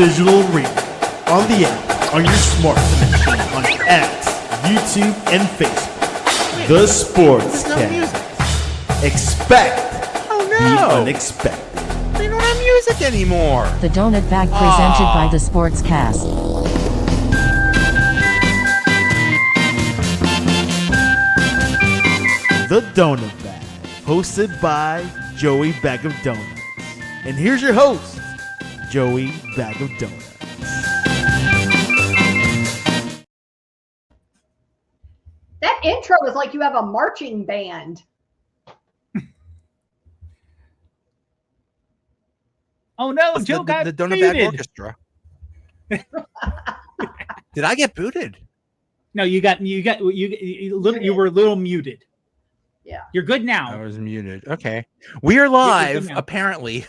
digital arena, on the app, on your smart machine, on X, YouTube, and Facebook. The Sportscast. Expect the unexpected. They don't have music anymore. The Donut Bag presented by the Sportscast. The Donut Bag, hosted by Joey Bag of Donuts. And here's your host, Joey Bag of Donuts. That intro is like you have a marching band. Oh no, That's Joe got the Donut booted. Bag Orchestra. Did I get booted? No, you were a little muted. Yeah. You're good I now. was muted. Okay. We are live, now. apparently.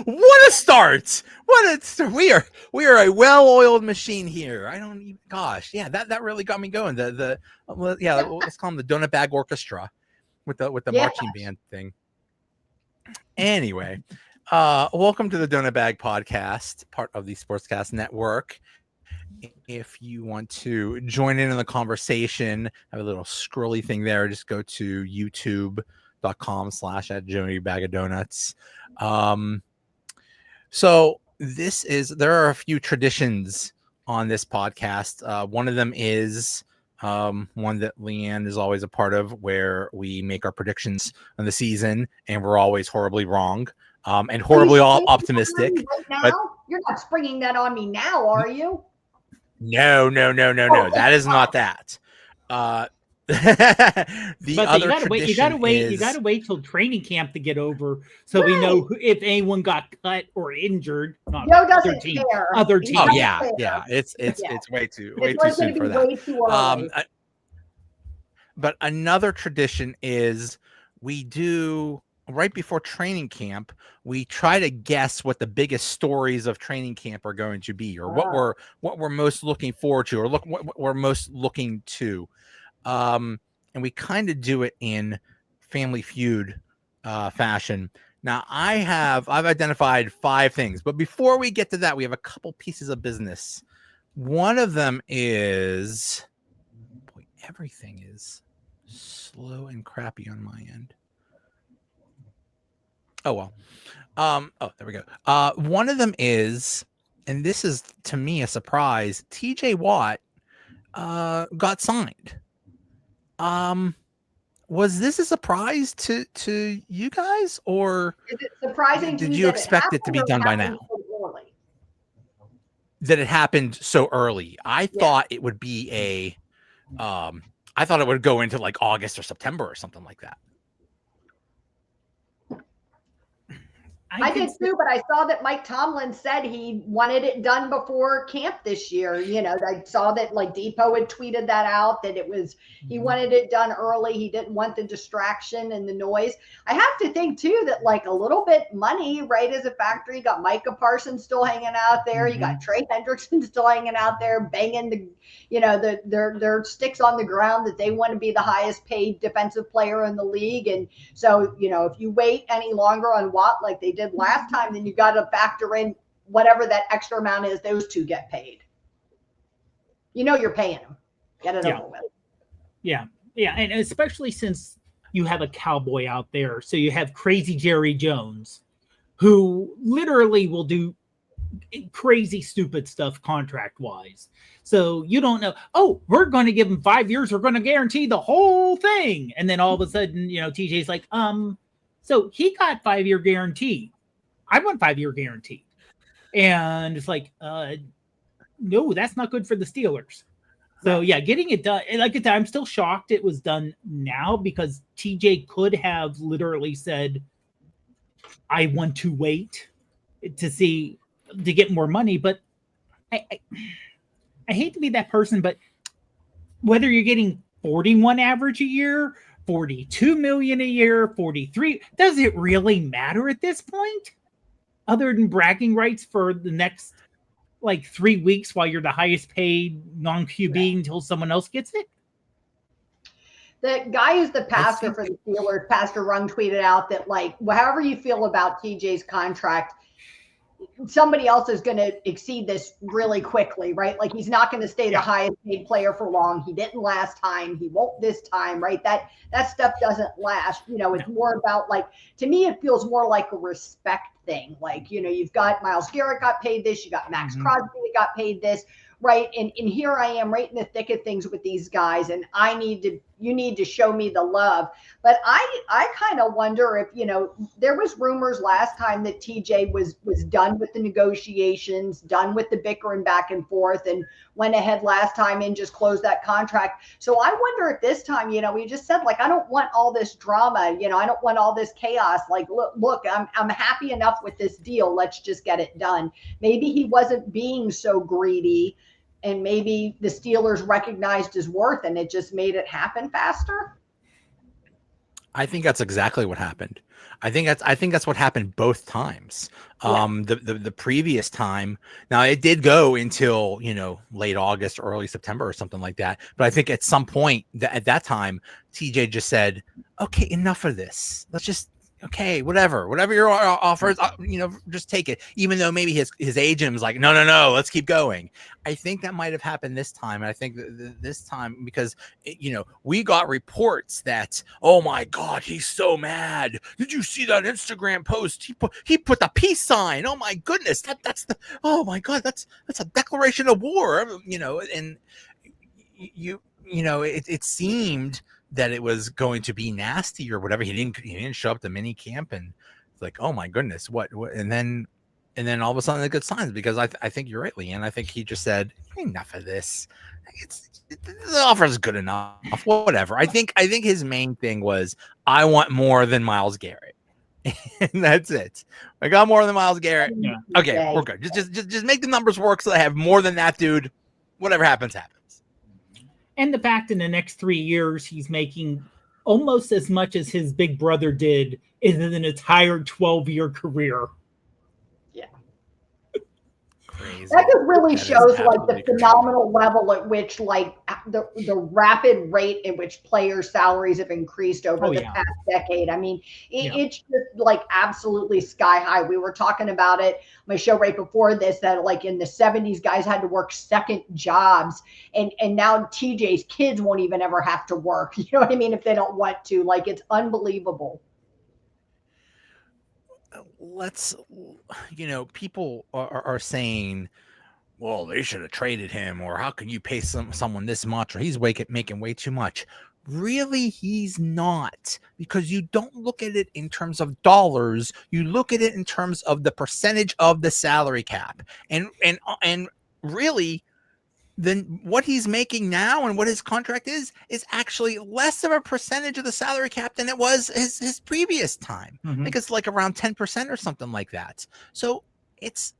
What a start. We are a well-oiled machine here. I don't even, gosh. Yeah, that really got me going. Let's call them the Donut Bag Orchestra with the marching band thing. Anyway, welcome to the Donut Bag Podcast, part of the Sportscast Network. If you want to join in the conversation, have a little scrolly thing there. Just go to youtube.com/@JoeyBagOfDonuts. So there are a few traditions on this podcast. One of them is one that LeeAnn is always a part of, where we make our predictions on the season, and we're always horribly wrong and horribly optimistic. Right now? But You're not springing that on me now, are you? No. That is not that. You gotta wait till training camp to get over, so we know if anyone got cut or injured. Not Joe doesn't care. Other team. Oh yeah. It's way too soon for that. Way too early. But another tradition is we do right before training camp. We try to guess what the biggest stories of training camp are going to be, or what we're most looking forward to, or what we're most looking to. And we kind of do it in Family Feud fashion. Now, I've identified 5 things, but before we get to that, we have a couple pieces of business. One of them is, boy, everything is slow and crappy on my end. Oh, well. There we go. One of them is, and this is to me a surprise, TJ Watt got signed. Was this a surprise to you guys, or is it surprising to did you you that expect it to be done by now? That it happened so early. I thought it would be I thought it would go into like August or September or something like that. I did too, but I saw that Mike Tomlin said he wanted it done before camp this year. You know, I saw that like Depot had tweeted that out, that he wanted it done early. He didn't want the distraction and the noise. I have to think too that like a little bit money, right, as a factor. You got Micah Parsons still hanging out there. You got Trey Hendrickson still hanging out there, banging their sticks on the ground that they want to be the highest paid defensive player in the league. And so, if you wait any longer on Watt like they did last time, then you got to factor in whatever that extra amount is. Those two get paid. You're paying them. Get it over with. Yeah, and especially since you have a cowboy out there, so you have crazy Jerry Jones, who literally will do crazy, stupid stuff contract-wise. So you don't know, we're going to give him 5 years. We're going to guarantee the whole thing. And then all of a sudden, TJ's like, so he got 5-year guarantee. I want 5-year guarantee. And it's like, no, that's not good for the Steelers. So yeah, getting it done. Like I said, I'm still shocked it was done now, because TJ could have literally said, I want to wait to get more money. But I hate to be that person, but whether you're getting 41 average a year, 42 million a year, 43, does it really matter at this point? Other than bragging rights for the next like 3 weeks while you're the highest paid non-QB until someone else gets it? The guy who's the pastor for the Steelers, Pastor Rung, tweeted out that, like, however you feel about TJ's contract, somebody else is going to exceed this really quickly, right? Like he's not going to stay the highest paid player for long. He didn't last time. He won't this time, right? That stuff doesn't last. It's more about like, to me, it feels more like a respect thing. Like, you've got Myles Garrett got paid this. You got Max Crosby that got paid this. Right. And here I am right in the thick of things with these guys. And you need to show me the love. But I kind of wonder if, there was rumors last time that TJ was done with the negotiations, done with the bickering back and forth, and went ahead last time and just closed that contract. So I wonder if this time, we just said, like, I don't want all this drama. I don't want all this chaos. Like, look, I'm happy enough with this deal. Let's just get it done. Maybe he wasn't being so greedy, and maybe the Steelers recognized his worth and it just made it happen faster. I think that's exactly what happened. I think that's what happened both times. The previous time, now it did go until, late August, early September or something like that. But I think at some point at that time, TJ just said, okay, enough of this. Let's just, okay, whatever your offer is, just take it. Even though maybe his agent was like, no, let's keep going. I think that might have happened this time. And I think this time, because, we got reports that, oh my God, he's so mad. Did you see that Instagram post? He put the peace sign. Oh my goodness. Oh my God, that's a declaration of war, and it seemed that it was going to be nasty or whatever. He didn't show up to mini camp, and it's like, oh my goodness, what? And then all of a sudden, the good signs, because I think you're right, LeeAnn. I think he just said, enough of this. The offer is good enough. Whatever. I think his main thing was, I want more than Myles Garrett, and that's it. I got more than Myles Garrett. Yeah. Okay, we're good. Just make the numbers work so I have more than that dude. Whatever happens. And the fact in the next 3 years, he's making almost as much as his big brother did in an entire 12-year career. Yeah. Crazy. That just really shows like the phenomenal level at which, like, the rapid rate in which players' salaries have increased over the past decade. I mean, it's just like absolutely sky high. We were talking about it, my show right before this, that like in the 70s, guys had to work second jobs, and now TJ's kids won't even ever have to work. You know what I mean? If they don't want to, like, it's unbelievable. People are saying, well, they should have traded him, or how can you pay someone this much, or he's making way too much. Really, he's not, because you don't look at it in terms of dollars. You look at it in terms of the percentage of the salary cap, and really, then what he's making now and what his contract is actually less of a percentage of the salary cap than it was his previous time. I think it's like around 10% or something like that. So it's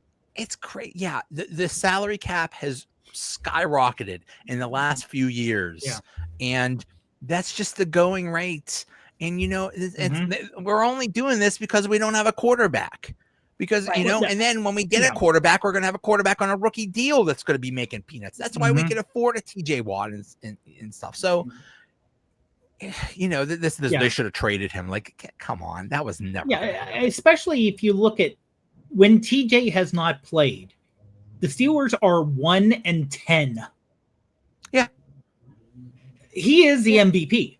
crazy. Yeah, the salary cap has skyrocketed in the last few years, and that's just the going rate. And we're only doing this because we don't have a quarterback. Because, and then when we get a quarterback, we're going to have a quarterback on a rookie deal that's going to be making peanuts. That's why we can afford a TJ Watt and stuff. So, they should have traded him. Like, come on. That was never. Yeah, especially if you look at when TJ has not played, the Steelers are 1-10. Yeah. He is the MVP.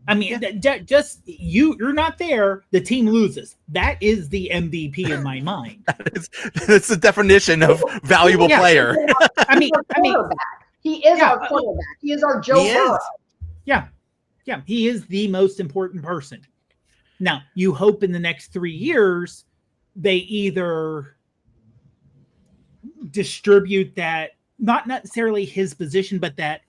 I mean, just you're not there. The team loses. That is the MVP in my mind. That's the definition of valuable player. I mean, he is our quarterback. He is our Joe Burrow. Yeah, he is the most important person. Now, you hope in the next 3 years they either distribute that, not necessarily his position, but that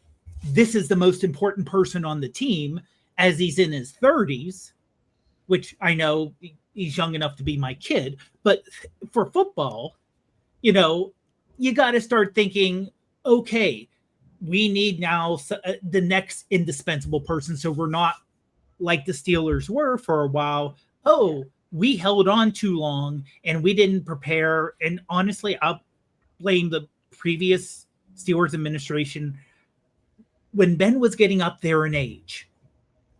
this is the most important person on the team, as he's in his 30s, which I know he's young enough to be my kid. But for football, you got to start thinking, okay, we need now the next indispensable person. So we're not like the Steelers were for a while. Oh, we held on too long and we didn't prepare. And honestly, I'll blame the previous Steelers administration. When Ben was getting up there in age,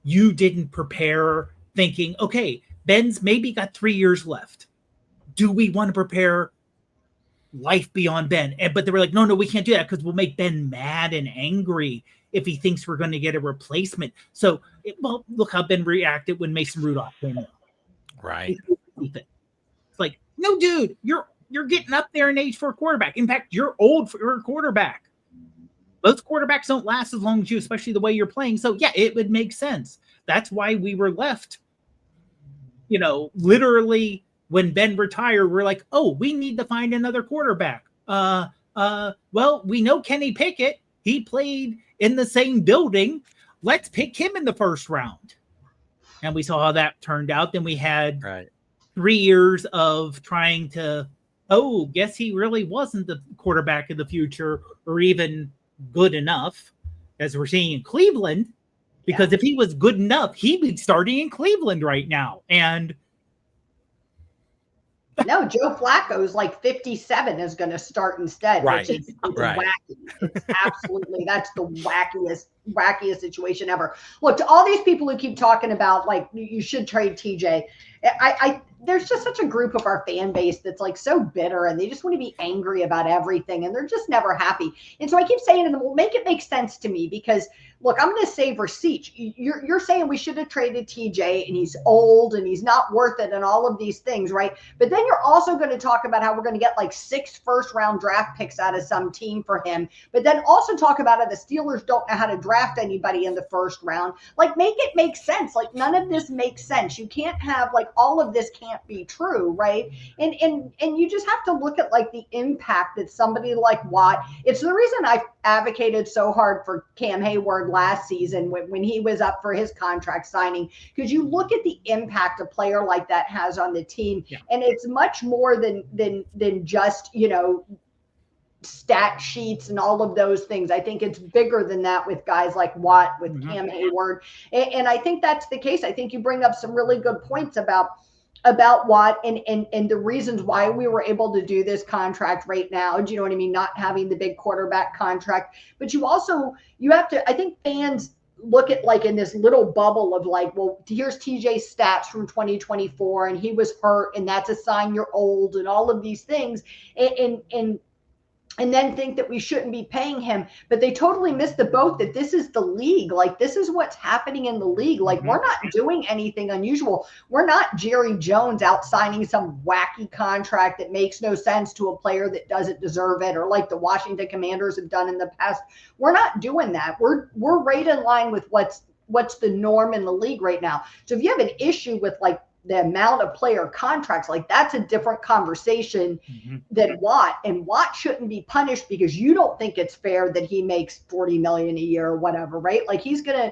you didn't prepare thinking, okay, Ben's maybe got 3 years left. do we want to prepare life beyond Ben? But they were like, no, we can't do that because we'll make Ben mad and angry if he thinks we're going to get a replacement. So, look how Ben reacted when Mason Rudolph came in. Right. It's like, no, dude, you're getting up there in age for a quarterback. In fact, you're old for a quarterback. Most quarterbacks don't last as long as you, especially the way you're playing. So, yeah, it would make sense. That's why we were left, literally when Ben retired, we're like, oh, we need to find another quarterback. Well, we know Kenny Pickett. He played in the same building. Let's pick him in the first round. And we saw how that turned out. Then we had 3 years of trying to, guess he really wasn't the quarterback of the future or even good enough, as we're seeing in Cleveland, because if he was good enough, he'd be starting in Cleveland right now. And no, Joe Flacco's like 57 is going to start instead, which is wacky. It's absolutely, that's the wackiest situation ever. Look, to all these people who keep talking about like you should trade TJ, there's just such a group of our fan base that's like so bitter and they just want to be angry about everything and they're just never happy. And so I keep saying to them, well, make it make sense to me because look, I'm going to save receipts. You're saying we should have traded TJ and he's old and he's not worth it and all of these things, right? But then you're also going to talk about how we're going to get like 6 first-round draft picks out of some team for him. But then also talk about how the Steelers don't know how to draft anybody in the first round. Like make it make sense. Like none of this makes sense. You can't have like all of this can't be true, right? And you just have to look at like the impact that somebody like Watt. It's the reason I advocated so hard for Cam Hayward last season when he was up for his contract signing, because you look at the impact a player like that has on the team, and it's much more than just stat sheets and all of those things. I think it's bigger than that with guys like Watt, with Cam Hayward, and I think that's the case. I think you bring up some really good points about Watt and the reasons why we were able to do this contract right now. Do you know what I mean? Not having the big quarterback contract, but you have to, I think fans look at like in this little bubble of like, well, here's TJ's stats from 2024 and he was hurt and that's a sign you're old and all of these things. And then think that we shouldn't be paying him. But they totally missed the boat that this is the league. Like, this is what's happening in the league. Like, we're not doing anything unusual. We're not Jerry Jones out signing some wacky contract that makes no sense to a player that doesn't deserve it, or like the Washington Commanders have done in the past. We're not doing that. We're right in line with what's the norm in the league right now. So if you have an issue with like the amount of player contracts, like that's a different conversation than Watt. And Watt shouldn't be punished because you don't think it's fair that he makes $40 million a year or whatever, right? Like he's gonna,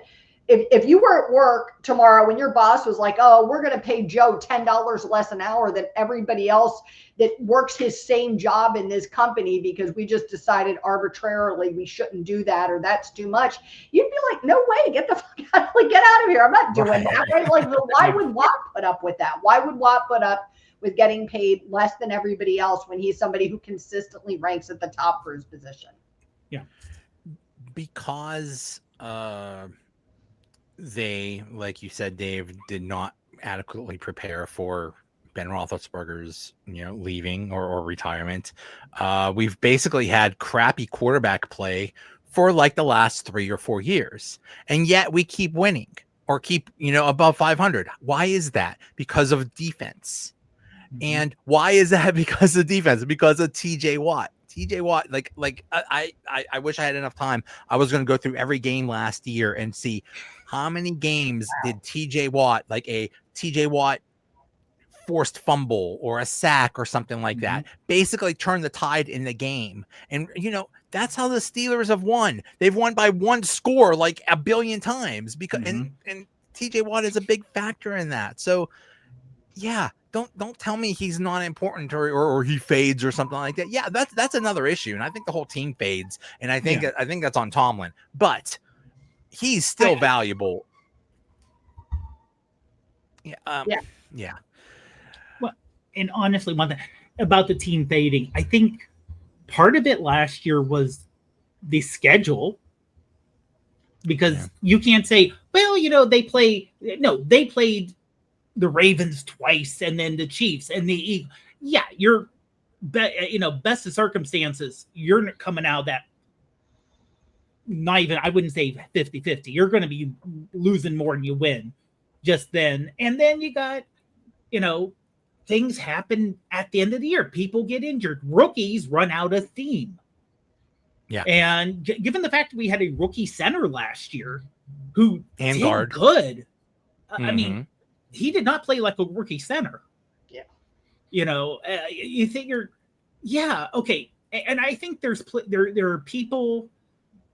if you were at work tomorrow and your boss was like, oh, we're gonna pay Joe $10 less an hour than everybody else that works his same job in this company because we just decided arbitrarily we shouldn't do that or that's too much, you'd be like, no way, get the fuck out, like get out of here. I'm not doing that, right? Like, why would Watt put up with that? Why would Watt put up with getting paid less than everybody else when he's somebody who consistently ranks at the top for his position? Yeah, because they, like you said, Dave, did not adequately prepare for Ben Roethlisberger's, leaving or retirement. We've basically had crappy quarterback play for like the last 3 or 4 years, and yet we keep winning or keep, above 500. Why is that? Because of defense. And why is that? Because of defense? Because of TJ Watt. TJ Watt, I wish I had enough time. I was going to go through every game last year and see how many games did TJ Watt, like a TJ Watt forced fumble or a sack or something like that, basically turn the tide in the game. And, that's how the Steelers have won. They've won by one score like a billion times because, and TJ Watt is a big factor in that. So yeah, don't tell me he's not important or he fades or something like that. Yeah, that's another issue. And I think the whole team fades. And I think that's on Tomlin, but he's still valuable. Yeah. Well, and honestly, one thing about the team fading, I think part of it last year was the schedule, because you can't say, well, they played the Ravens twice and then the Chiefs and the Eagles. yeah, you're, best of circumstances, you're coming out of that. Not even, I wouldn't say 50-50. You're going to be losing more than you win just then. And then you got, things happen at the end of the year. People get injured. Rookies run out of steam. Yeah. And given the fact that we had a rookie center last year who And did guard. good, I mean, he did not play like a rookie center. Yeah. You figure, yeah, okay. And I think there are people,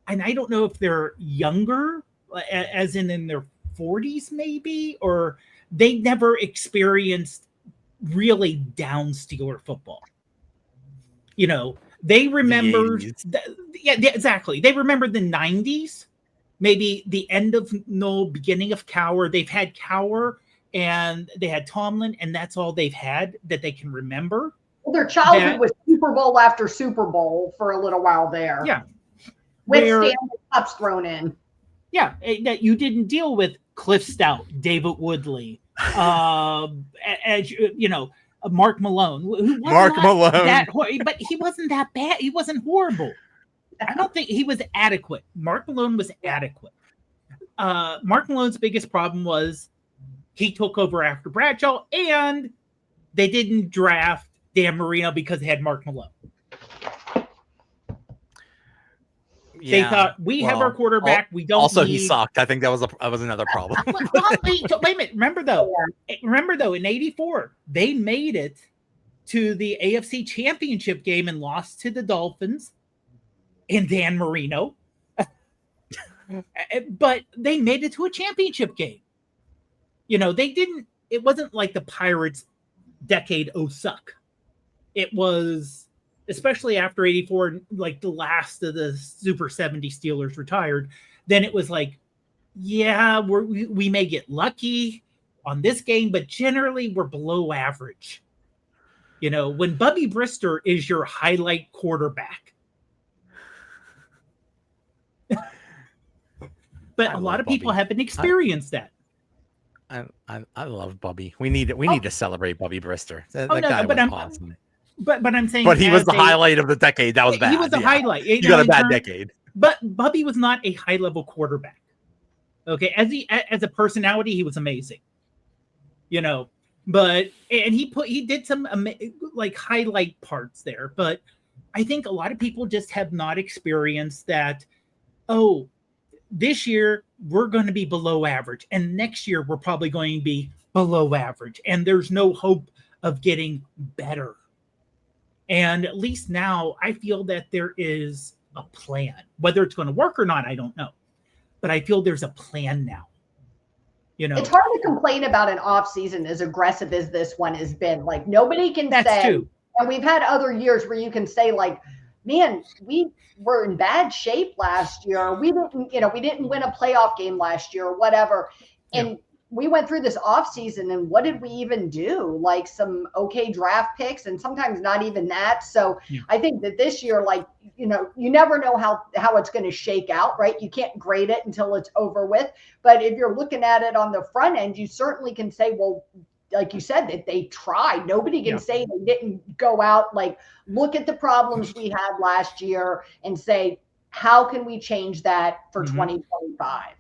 and I don't know if they're younger, as in their 40s maybe, or they never experienced really down Steeler football. They remember, exactly. They remember the 90s, maybe the end of beginning of Cowher. They've had Cowher and they had Tomlin, and that's all they've had that they can remember. Well, their childhood was Super Bowl after Super Bowl for a little while there. Yeah. With Stanley Cups thrown in. Yeah, that you didn't deal with Cliff Stout, David Woodley, Mark Malone. Malone. But he wasn't that bad. He wasn't horrible. I don't think he was adequate. Mark Malone was adequate. Mark Malone's biggest problem was he took over after Bradshaw, and they didn't draft Dan Marino because they had Mark Malone. They thought we have our quarterback. We don't. Also, he sucked. I think that was another problem. Wait a minute. Remember though, in '84, they made it to the AFC Championship game and lost to the Dolphins and Dan Marino. But they made it to a championship game. They didn't. It wasn't like the Pirates' decade. Oh, suck. It was. Especially after 84, like the last of the Super 70 Steelers retired, then it was like, yeah, we may get lucky on this game, but generally we're below average. When Bubby Brister is your highlight quarterback. But a lot of people haven't experienced that. I love Bubby. We need to celebrate Bubby Brister. That guy was awesome. But I'm saying, but he was the highlight of the decade. That was bad. He was the highlight. You got a bad decade. But Bubby was not a high level quarterback. Okay, as a personality, he was amazing. But he did some like highlight parts there. But I think a lot of people just have not experienced that. Oh, this year we're going to be below average, and next year we're probably going to be below average, and there's no hope of getting better. And at least now I feel that there is a plan. Whether it's going to work or not, I don't know. But I feel there's a plan now. It's hard to complain about an off season as aggressive as this one has been. Like nobody can say, true. And we've had other years where you can say like, man, we were in bad shape last year. We didn't win a playoff game last year or whatever. And we went through this off season, and what did we even do? Like some okay draft picks, and sometimes not even that. So I think that this year, like, you never know how it's going to shake out, right? You can't grade it until it's over with. But if you're looking at it on the front end, you certainly can say, well, like you said, that they tried. Nobody can say they didn't go out, like, look at the problems we had last year and say, how can we change that for 2025?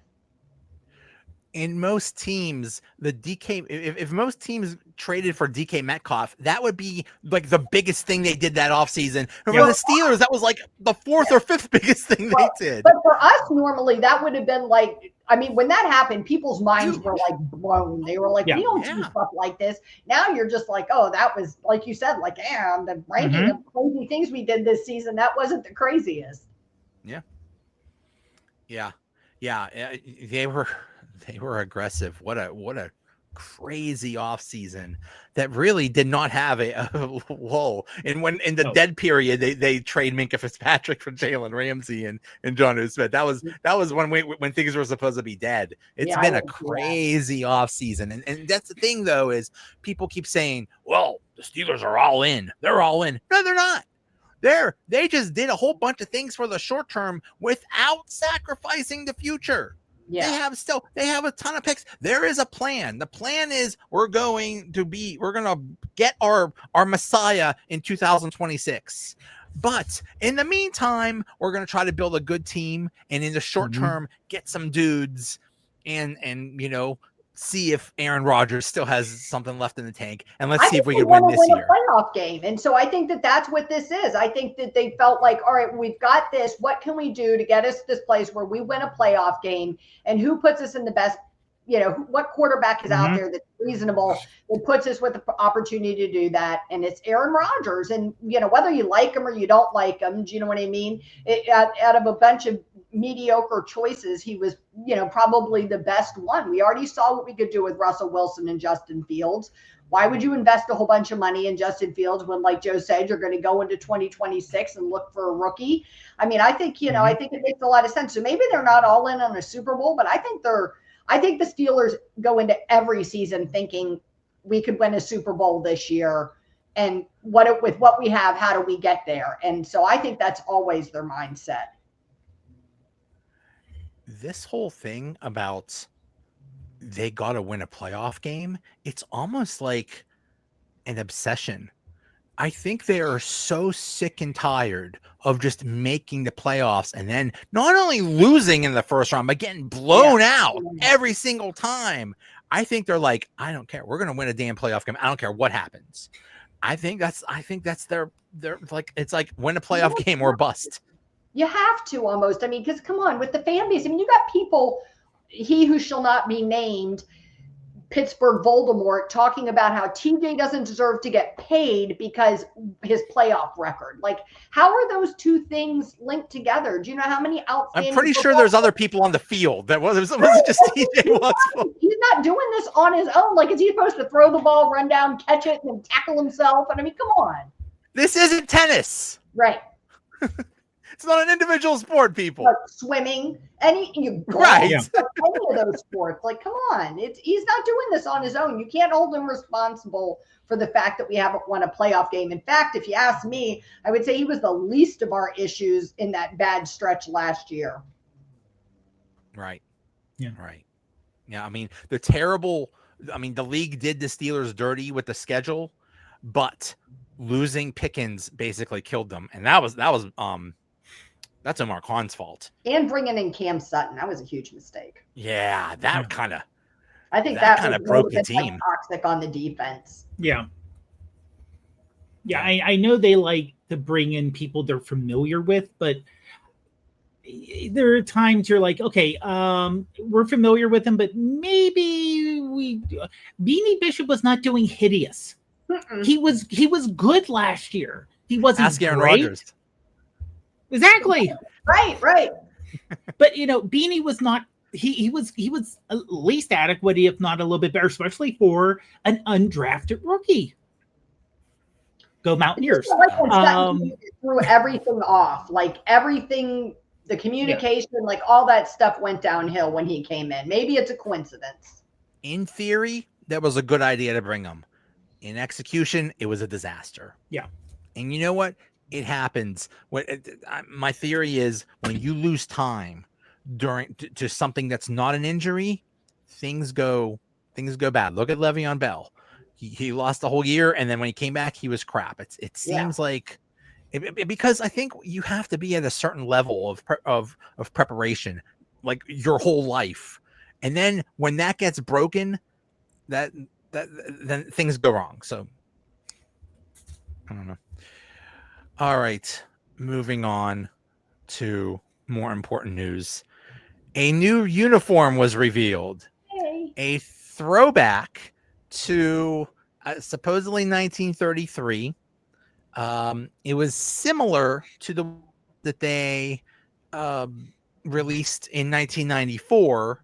In most teams, the DK, if most teams traded for DK Metcalf, that would be like the biggest thing they did that offseason. And for the Steelers, that was like the fourth or fifth biggest thing they did. But for us, normally that would have been like, I mean, when that happened, people's minds were like blown. They were like, we don't do stuff like this. Now you're just like, oh, that was, like you said, like, the ranking of crazy things we did this season, that wasn't the craziest. Yeah. They were aggressive. What a crazy offseason that really did not have a lull. And when in the dead period, they trade Minkah Fitzpatrick for Jalen Ramsey and Jonnu Smith. That was when things were supposed to be dead. It's been a crazy offseason. And that's the thing, though, is people keep saying, well, the Steelers are all in. They're all in. No, they're not. They just did a whole bunch of things for the short term without sacrificing the future. Yeah. They have a ton of picks. There is a plan. The plan is we're going to get our Messiah in 2026. But in the meantime, we're going to try to build a good team, and in the short term, get some dudes and see if Aaron Rodgers still has something left in the tank, and let's see if we can win this year. A playoff game, and so I think that that's what this is. I think that they felt like, all right, we've got this. What can we do to get us to this place where we win a playoff game? And who puts us in the best? What quarterback is out there that's reasonable that puts us with the opportunity to do that? And it's Aaron Rodgers. And whether you like him or you don't like him, do you know what I mean? Out of a bunch of mediocre choices, he was probably the best one. We already saw what we could do with Russell Wilson and Justin Fields. Why would you invest a whole bunch of money in Justin Fields when, like Joe said, you're going to go into 2026 and look for a rookie? I mean, I think I think it makes a lot of sense. So maybe they're not all in on a Super Bowl, but I think the Steelers go into every season thinking we could win a Super Bowl this year, and with what we have, how do we get there? And so I think that's always their mindset. This whole thing about they got to win a playoff game, it's almost like an obsession. I think they are so sick and tired of just making the playoffs and then not only losing in the first round, but getting blown out every single time. I think they're like, I don't care. We're going to win a damn playoff game. I don't care what happens. I think that's their like, it's like win a playoff game or bust. You have to almost. I mean, because come on, with the fan base, I mean, you got people, he who shall not be named, Pittsburgh Voldemort, talking about how TJ doesn't deserve to get paid because his playoff record. Like, how are those two things linked together? Do you know how many outstanding? I'm pretty sure there's other people on the field. That wasn't just TJ Watts. He's not doing this on his own. Like, is he supposed to throw the ball, run down, catch it, and tackle himself? And I mean, come on. This isn't tennis. Right. It's not an individual sport, people. Like swimming, any of those sports. Like, come on. He's not doing this on his own. You can't hold him responsible for the fact that we haven't won a playoff game. In fact, if you ask me, I would say he was the least of our issues in that bad stretch last year. Right. Yeah. Right. Yeah. I mean, the league did the Steelers dirty with the schedule, but losing Pickens basically killed them. And that's Omar Khan's fault. And bringing in Cam Sutton, that was a huge mistake. Yeah, that kind of. I think that kind of broke the team. Like toxic on the defense. Yeah. Yeah, I know they like to bring in people they're familiar with, but there are times you're like, okay, we're familiar with them, but maybe Beanie Bishop was not doing hideous. Mm-mm. He was good last year. He wasn't. Ask Aaron Rodgers. Exactly. Right. But Beanie was not. He was at least adequate, if not a little bit better, especially for an undrafted rookie. Go Mountaineers! Threw everything off, like everything, the communication, like all that stuff went downhill when he came in. Maybe it's a coincidence. In theory, that was a good idea to bring him. In execution, it was a disaster. Yeah, and you know what? It happens. My theory is when you lose time to something that's not an injury, things go bad. Look at Le'Veon Bell. He lost the whole year, and then when he came back, he was crap. It seems like because I think you have to be at a certain level of preparation, like your whole life, and then when that gets broken, then things go wrong. So I don't know. All right, moving on to more important news. A new uniform was revealed. Hey. A throwback to supposedly 1933. It was similar to the that they released in 1994,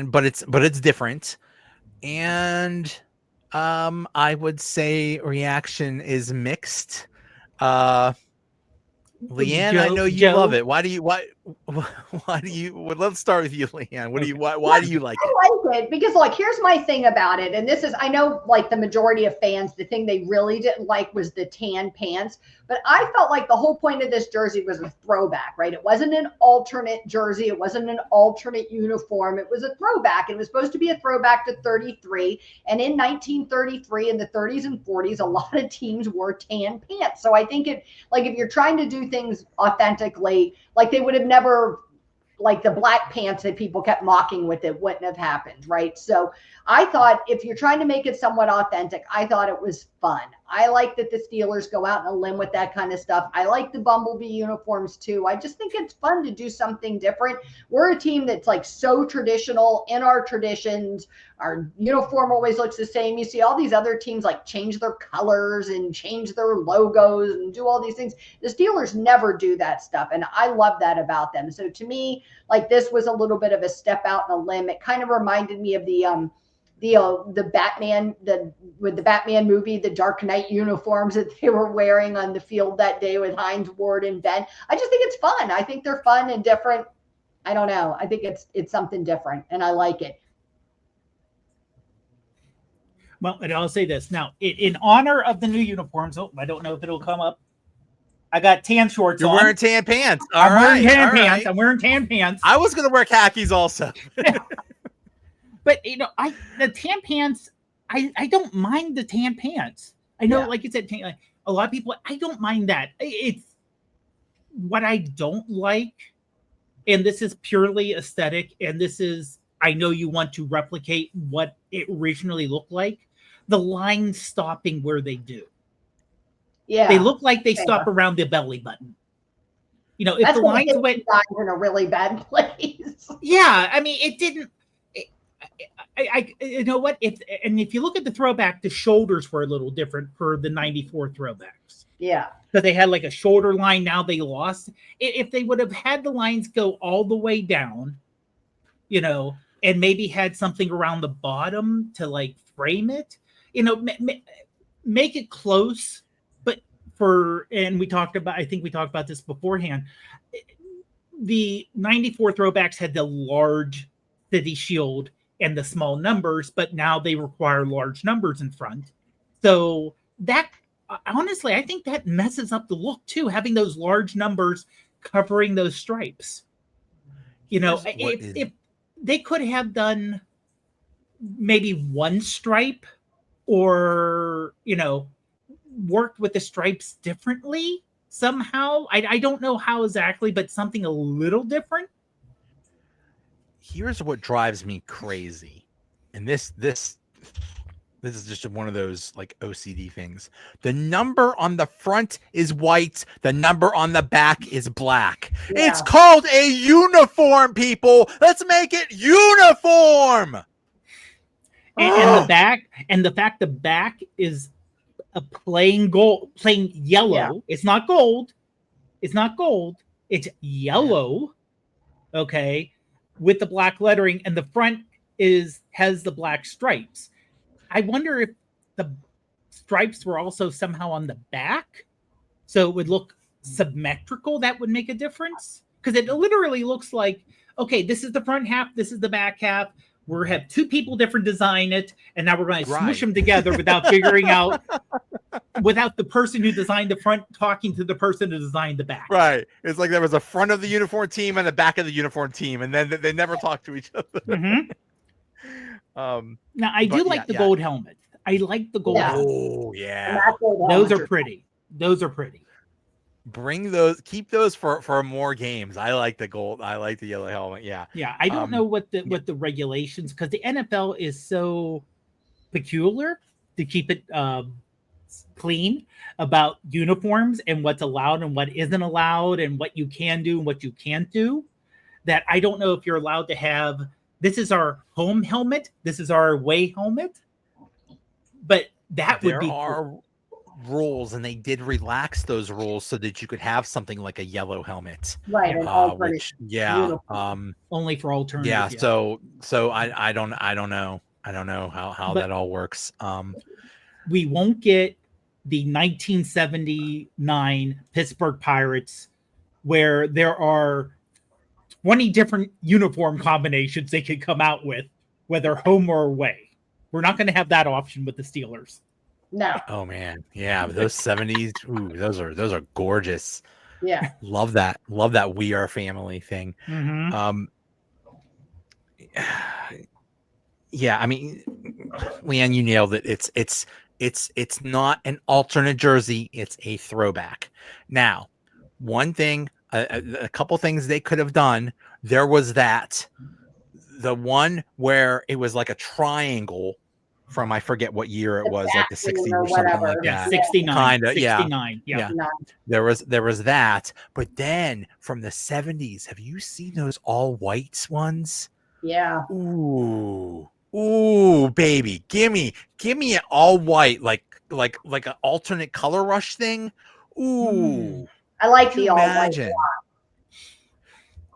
but it's different. And I would say reaction is mixed. LeeAnn, I know you love it. Why Why do you? Well, let's start with you, LeeAnn. What do you? Why do you like it? I like it because, like, here's my thing about it, and this is, I know, like, the majority of fans, the thing they really didn't like was the tan pants, but I felt like the whole point of this jersey was a throwback, right? It wasn't an alternate jersey, it wasn't an alternate uniform, it was a throwback. It was supposed to be a throwback to 33, and in 1933, in the 30s and 40s, a lot of teams wore tan pants. So I think it, like, if you're trying to do things authentically, like, they would have never, like the black pants that people kept mocking with it wouldn't have happened, right? So I thought if you're trying to make it somewhat authentic, I thought it was fun. I like that the Steelers go out on a limb with that kind of stuff. I like the Bumblebee uniforms too. I just think it's fun to do something different. We're a team that's like so traditional in our traditions. Our uniform always looks the same. You see all these other teams like change their colors and change their logos and do all these things. The Steelers never do that stuff, and I love that about them. So to me, like, this was a little bit of a step out on a limb. It kind of reminded me of the Batman, with the Batman movie, the Dark Knight uniforms that they were wearing on the field that day with Hines Ward and Ben. I just think it's fun. I think they're fun and different. I don't know. I think it's something different, and I like it. Well, and I'll say this now, in honor of the new uniforms. Oh, I don't know if it'll come up. I got tan shorts on. You're wearing tan pants. I'm wearing tan pants. I'm wearing tan pants. I was gonna wear khakis also. But the tan pants, I don't mind the tan pants. I know, like you said, a lot of people, I don't mind that. It's what I don't like, and this is purely aesthetic, and this is, I know you want to replicate what it originally looked like, the lines stopping where they do. Yeah. They look like they stop around the belly button. If that's the lines went in a really bad place. Yeah, I mean, it didn't. I you know what? If you look at the throwback, the shoulders were a little different for the 94 throwbacks. Yeah. So they had like a shoulder line. Now they lost. If they would have had the lines go all the way down, and maybe had something around the bottom to like frame it, make it close. But and I think we talked about this beforehand. The 94 throwbacks had the large city shield and the small numbers, but now they require large numbers in front. So that, honestly, I think that messes up the look too, having those large numbers covering those stripes. If they could have done maybe one stripe, or worked with the stripes differently somehow. I don't know how exactly, but something a little different. Here's what drives me crazy, and this is just one of those like OCD things. The number on the front is white. The number on the back is black. Yeah. It's called a uniform, people. Let's make it uniform. And the fact the back is a plain yellow. Yeah. It's not gold. It's yellow. Okay. With the black lettering, and the front has the black stripes. I wonder if the stripes were also somehow on the back, so it would look symmetrical. That would make a difference, because it literally looks like, okay, this is the front half, this is the back half. We have two people different design it, and now we're going to smush them together without figuring out, without the person who designed the front talking to the person who designed the back. Right. It's like there was a front of the uniform team and the back of the uniform team, and then they never talked to each other. Mm-hmm. Now, I do like the gold helmet. I like the gold helmet. Oh, yeah. Those are pretty. Keep those for more games. I like the gold. I like the yellow helmet. Yeah. Yeah. I don't know what the regulations, because the NFL is so peculiar to keep it clean about uniforms and what's allowed and what isn't allowed and what you can do and what you can't do, that I don't know if you're allowed to have, this is our home helmet, this is our away helmet, but that would be cool. Rules, and they did relax those rules so that you could have something like a yellow helmet, right? Only for alternative. Yeah. So I don't know how that all works. We won't get the 1979 Pittsburgh Pirates, where there are 20 different uniform combinations they could come out with, whether home or away. We're not going to have that option with the Steelers. No. Oh man, yeah, those 70s. Ooh, those are gorgeous. Yeah. Love that. Love that We Are Family thing. Mm-hmm. Yeah, I mean, LeeAnn, you nailed it. It's not an alternate jersey. It's a throwback. Now, one thing, a couple things they could have done. There was the one where it was like a triangle from, I forget what year it was, like the 60s or something like Yeah, that. 69. Kinda, 69. Yeah. There was that, but then from the 70s, have you seen those all white ones? Yeah. Ooh, baby, give me an all white, like an alternate color rush thing. Ooh, I like the all white.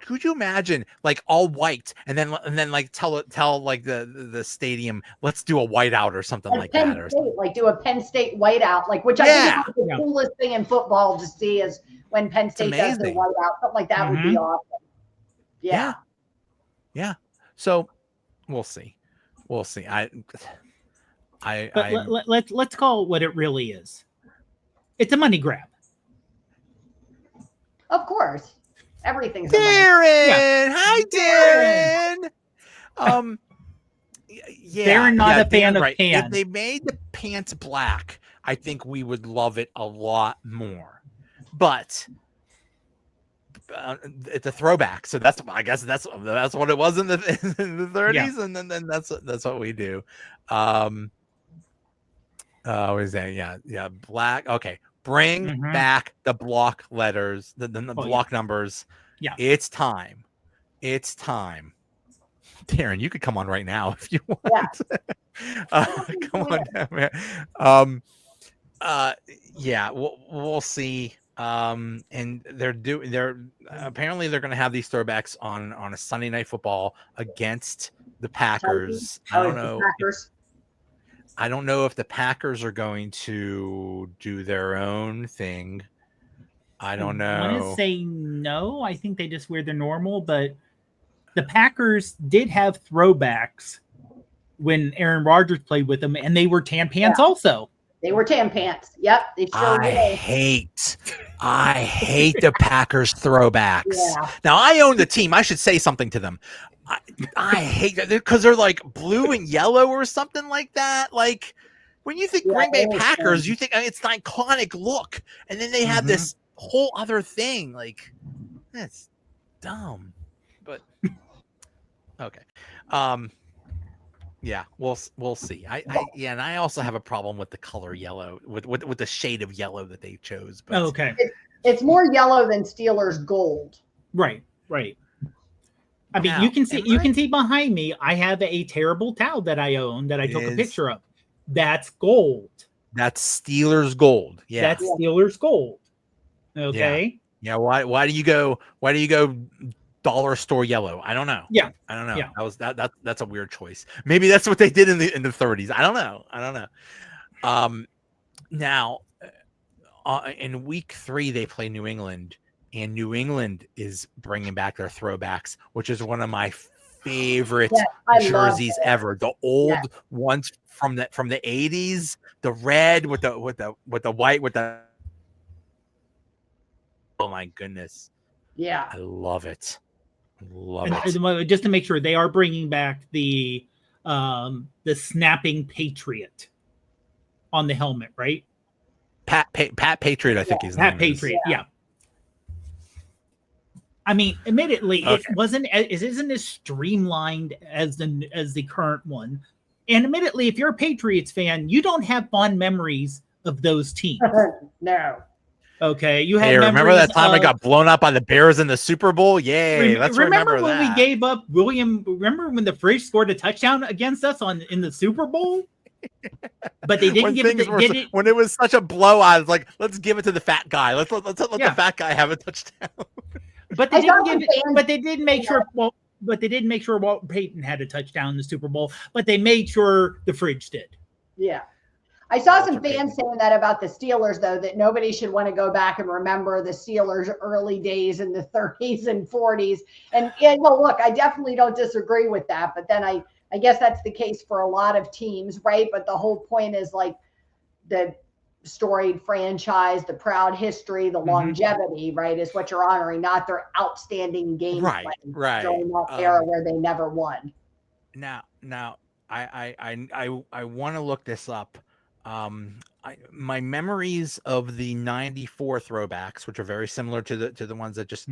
Could you imagine like all white and then like tell like the stadium, let's do a whiteout or something like Penn that, State, like do a Penn State whiteout, like which I think is the coolest thing in football to see is when Penn State does the whiteout. Something like that would be awesome. Yeah. So we'll see. Let's call it what it really is. It's a money grab. Of course. Everything's Darren. Hi, Darren. Darren, not a fan of tan. If they made the pants black, I think we would love it a lot more. But it's a throwback, so I guess that's what it was in the 30s, and then that's what we do. What is that? Yeah, black. Okay. Bring back the block letters, the block numbers. Yeah. It's time. Darren, you could come on right now if you want. Come on down, man. We'll see. And they're apparently they're going to have these throwbacks on a Sunday Night Football against the Packers. I don't know. I don't know if the Packers are going to do their own thing. I don't know. I want to say no. I think they just wear the normal, but the Packers did have throwbacks when Aaron Rodgers played with them, and they were tan pants also. They were tan pants. Yep. I hate the Packers throwbacks. Yeah. Now I own the team. I should say something to them. I hate that because they're like blue and yellow or something like that. Like when you think Green Bay Packers, you think it's an iconic look, and then they have this whole other thing. Like that's dumb, but okay. Yeah, we'll see. And I also have a problem with the color yellow, with the shade of yellow that they chose. But okay, it's more yellow than Steelers gold. Right. I mean, you can see behind me. I have a terrible towel that I own that I took a picture of. That's gold. That's Steelers gold. Yeah, that's Steelers gold. Okay. Yeah. Why do you go dollar store yellow? I don't know. Yeah. I don't know. Yeah. That's a weird choice. Maybe that's what they did in the 30s. I don't know. Now, in week 3 they play New England. And New England is bringing back their throwbacks, which is one of my favorite jerseys ever. The old ones from the 80s, the red with the white with the. Oh my goodness! Yeah, I love it. Just to make sure, they are bringing back the snapping Patriot on the helmet, right? Pat Patriot, I think his Pat name Patriot. Yeah. I mean, admittedly, it isn't as streamlined as the current one. And admittedly, if you're a Patriots fan, you don't have fond memories of those teams. No. Okay, you have. Hey, remember that time I got blown up by the Bears in the Super Bowl? Yay! Let's remember when that. We gave up William. Remember when the Fridge scored a touchdown against us in the Super Bowl? But they didn't give it. When it was such a blowout, I was like, "Let's give it to the fat guy. Let's let the fat guy have a touchdown." But they didn't give it. But they did make sure. Well, but they didn't make sure Walter Payton had a touchdown in the Super Bowl. But they made sure the Fridge did. Yeah, I saw some fans saying that about the Steelers, though, that nobody should want to go back and remember the Steelers' early days in the 30s and 40s. And look, I definitely don't disagree with that. But then I guess that's the case for a lot of teams, right? But the whole point is like the storied franchise, the proud history, the longevity, right, is what you're honoring, not their outstanding game right during that era where they never won. Now I want to look this up. My memories of the 94 throwbacks, which are very similar to the ones that just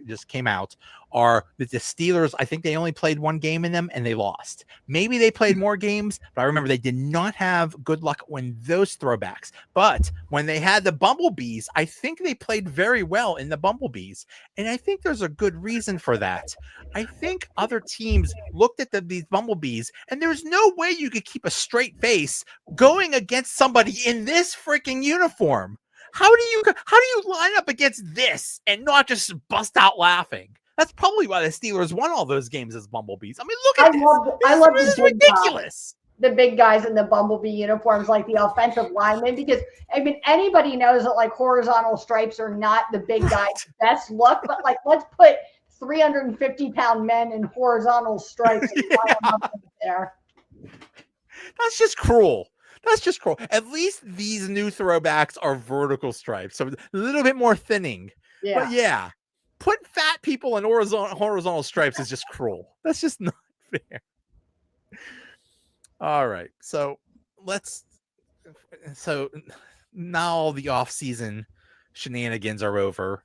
just came out, are that the Steelers, I think they only played one game in them and they lost. Maybe they played more games, but I remember they did not have good luck when those throwbacks. But when they had the Bumblebees, I think they played very well in the Bumblebees. And I think there's a good reason for that. I think other teams looked at these Bumblebees, and there's no way you could keep a straight face going against somebody in this freaking uniform. How do you line up against this and not just bust out laughing? That's probably why the Steelers won all those games as Bumblebees. I mean, look at this. This is ridiculous. The big guys in the Bumblebee uniforms, like the offensive linemen, because I mean, anybody knows that like horizontal stripes are not the big guy's best look, but like, let's put 350-pound men in horizontal stripes there. That's just cruel. That's just cruel. At least these new throwbacks are vertical stripes, so a little bit more thinning. Yeah. But yeah, put fat people in horizontal stripes is just cruel. That's just not fair. All right, so now the off-season shenanigans are over.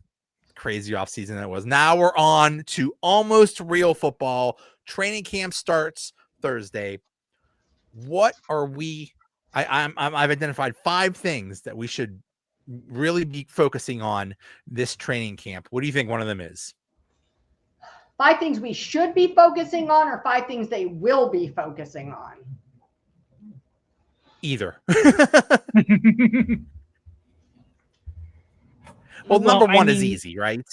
Crazy offseason that was. Now we're on to almost real football. Training camp starts Thursday. What are we? I've identified 5 things that we should really be focusing on this training camp. What do you think one of them is? 5 things we should be focusing on, or 5 things they will be focusing on? Either. Well, number one is easy, right?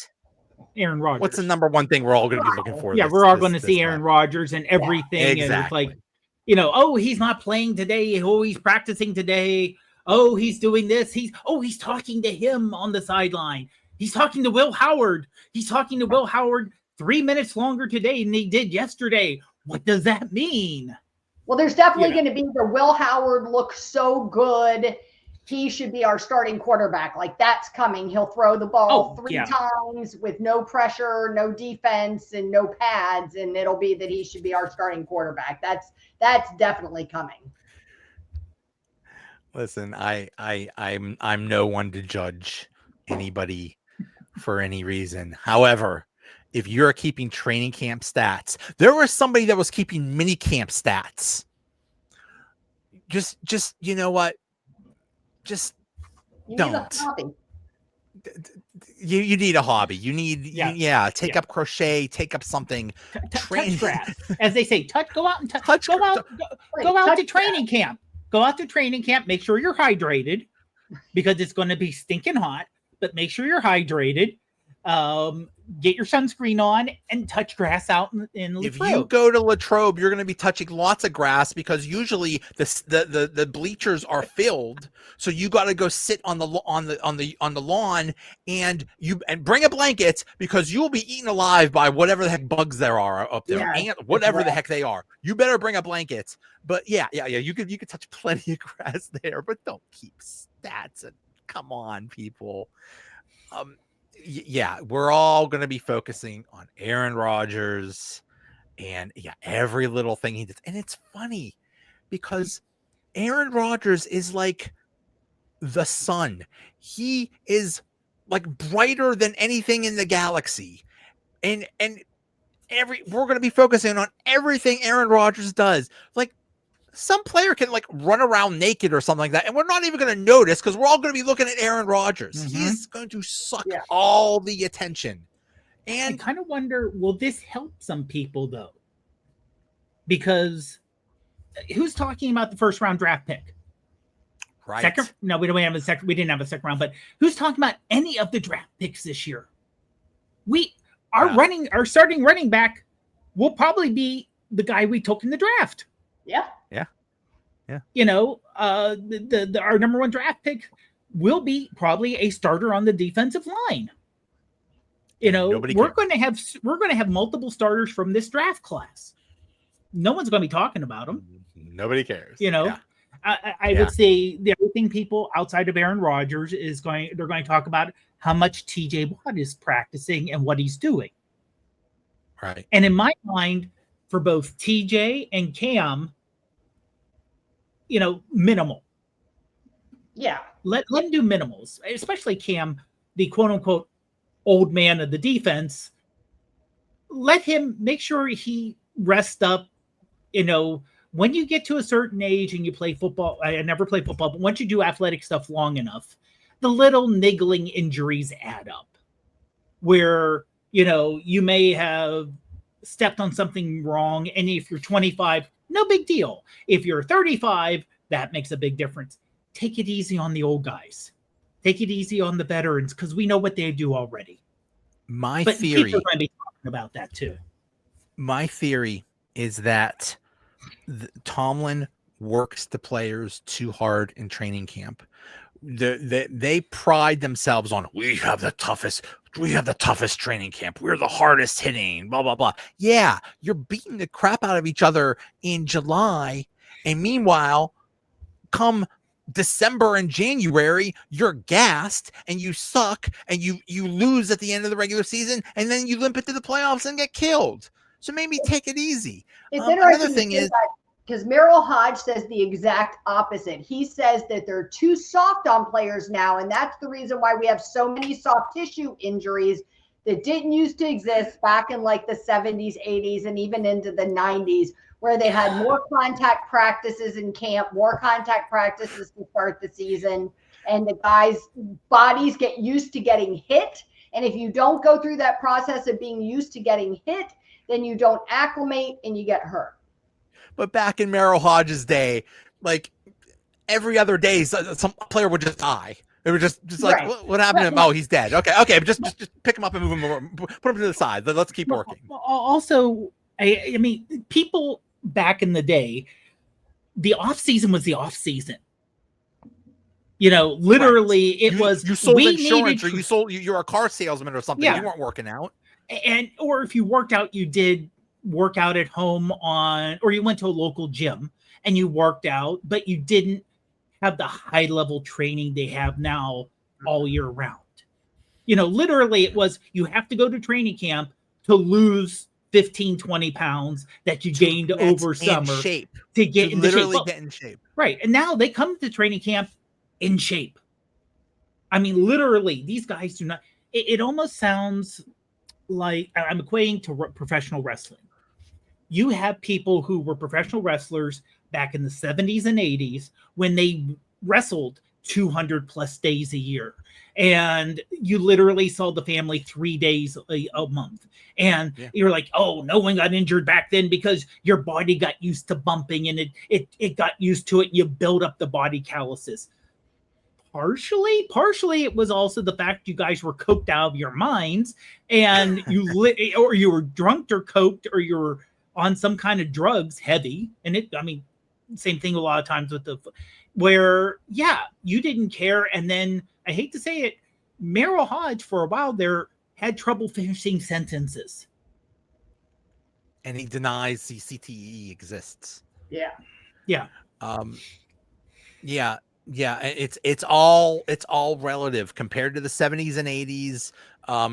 Aaron Rodgers. What's the number one thing we're all going to be looking for? Yeah, we're all going to see Aaron Rodgers and everything. Exactly. And it's like, oh, he's not playing today. Oh, he's practicing today. Oh, he's doing this. He's talking to him on the sideline. He's talking to Will Howard. He's talking to Will Howard 3 minutes longer today than he did yesterday. What does that mean? Well, there's definitely going to be the Will Howard looks so good. He should be our starting quarterback. Like, that's coming. He'll throw the ball 3 times with no pressure, no defense, and no pads, and it'll be that he should be our starting quarterback. That's definitely coming. Listen, I'm no one to judge anybody for any reason. However, if you're keeping training camp stats, there was somebody that was keeping mini camp stats. Just you know what? Just don't. You need a hobby. You need take up crochet, take up something. Touch grass, as they say. Go out and touch. Go out to training camp. Go out to training camp. Make sure you're hydrated, because it's going to be stinking hot. But make sure you're hydrated. Get your sunscreen on and touch grass out in Latrobe. If you go to Latrobe, you're going to be touching lots of grass, because usually the bleachers are filled. So you got to go sit on the lawn and bring a blanket, because you'll be eaten alive by whatever the heck bugs there are up there, and whatever the heck they are. You better bring a blanket. But yeah. You could touch plenty of grass there, but don't keep stats. And come on, people. Yeah, we're all going to be focusing on Aaron Rodgers and every little thing he does. And it's funny because Aaron Rodgers is like the sun. He is like brighter than anything in the galaxy. And we're going to be focusing on everything Aaron Rodgers does. Like, some player can like run around naked or something like that, and we're not even going to notice, because we're all going to be looking at Aaron Rodgers. He's going to suck all the attention. And I kind of wonder, will this help some people though? Because who's talking about the first round draft pick? Right. No, we didn't have a second round, but who's talking about any of the draft picks this year? Our starting running back will probably be the guy we took in the draft. Yeah. Yeah. You know, our number 1 draft pick will be probably a starter on the defensive line. You know, Nobody we're cares. going to have multiple starters from this draft class. No one's going to be talking about them. Nobody cares. You know, Yeah. I would say the other thing people outside of Aaron Rodgers they're going to talk about how much TJ Watt is practicing and what he's doing. Right. And in my mind, for both TJ and Cam, you know, minimal. Yeah. Let him do minimals, especially Cam, the quote unquote old man of the defense. Let him make sure he rests up. You know, when you get to a certain age and you play football, I never played football, but once you do athletic stuff long enough, the little niggling injuries add up where, you know, you may have stepped on something wrong. And if you're 25, no big deal. If you're 35, that makes a big difference. Take it easy on the old guys. Take it easy on the veterans because we know what they do already. But theory, people are going to be talking about that too. My theory is that Tomlin works the players too hard in training camp. They pride themselves on we have the toughest training camp. We're the hardest hitting, blah, blah, blah. Yeah, you're beating the crap out of each other in July. And meanwhile, come December and January, you're gassed and you suck and you lose at the end of the regular season and then you limp into the playoffs and get killed. So maybe take it easy. It's Another thing is because Merrill Hodge says the exact opposite. He says that they're too soft on players now, and that's the reason why we have so many soft tissue injuries that didn't used to exist back in like the 70s, 80s, and even into the 90s, where they had more contact practices in camp, more contact practices to start the season, and the guys' bodies get used to getting hit. And if you don't go through that process of being used to getting hit, then you don't acclimate and you get hurt. But back in Merrill Hodge's day, like every other day, some player would just die. It was just like, Right. what happened to him? Oh, he's dead. Okay, just pick him up and move him over. Put him to the side. Let's keep working. Also, I mean, people back in the day, the off season was the off season. You know, literally, right. It was you sold insurance, or you're a car salesman or something. Yeah. You weren't working out, or if you worked out, you did work out at home or you went to a local gym and you worked out, but you didn't have the high level training they have now all year round. You know, literally it was, you have to go to training camp to lose 15, 20 pounds that you gained over summer shape. to get in literally shape. Get in shape. Right. And now they come to training camp in shape. I mean, literally these guys do not, it almost sounds like I'm equating to professional wrestling. You have people who were professional wrestlers back in the 70s and 80s when they wrestled 200 plus days a year. And you literally saw the family 3 days a month. And you're like, oh, no one got injured back then because your body got used to bumping and it got used to it. And you build up the body calluses. Partially it was also the fact you guys were coked out of your minds and or you were drunk or coked or you were on some kind of drugs heavy. And same thing a lot of times with where you didn't care. And then I hate to say it, Merrill Hodge for a while there had trouble finishing sentences. And he denies the CTE exists. Yeah. It's all relative compared to the 70s and 80s.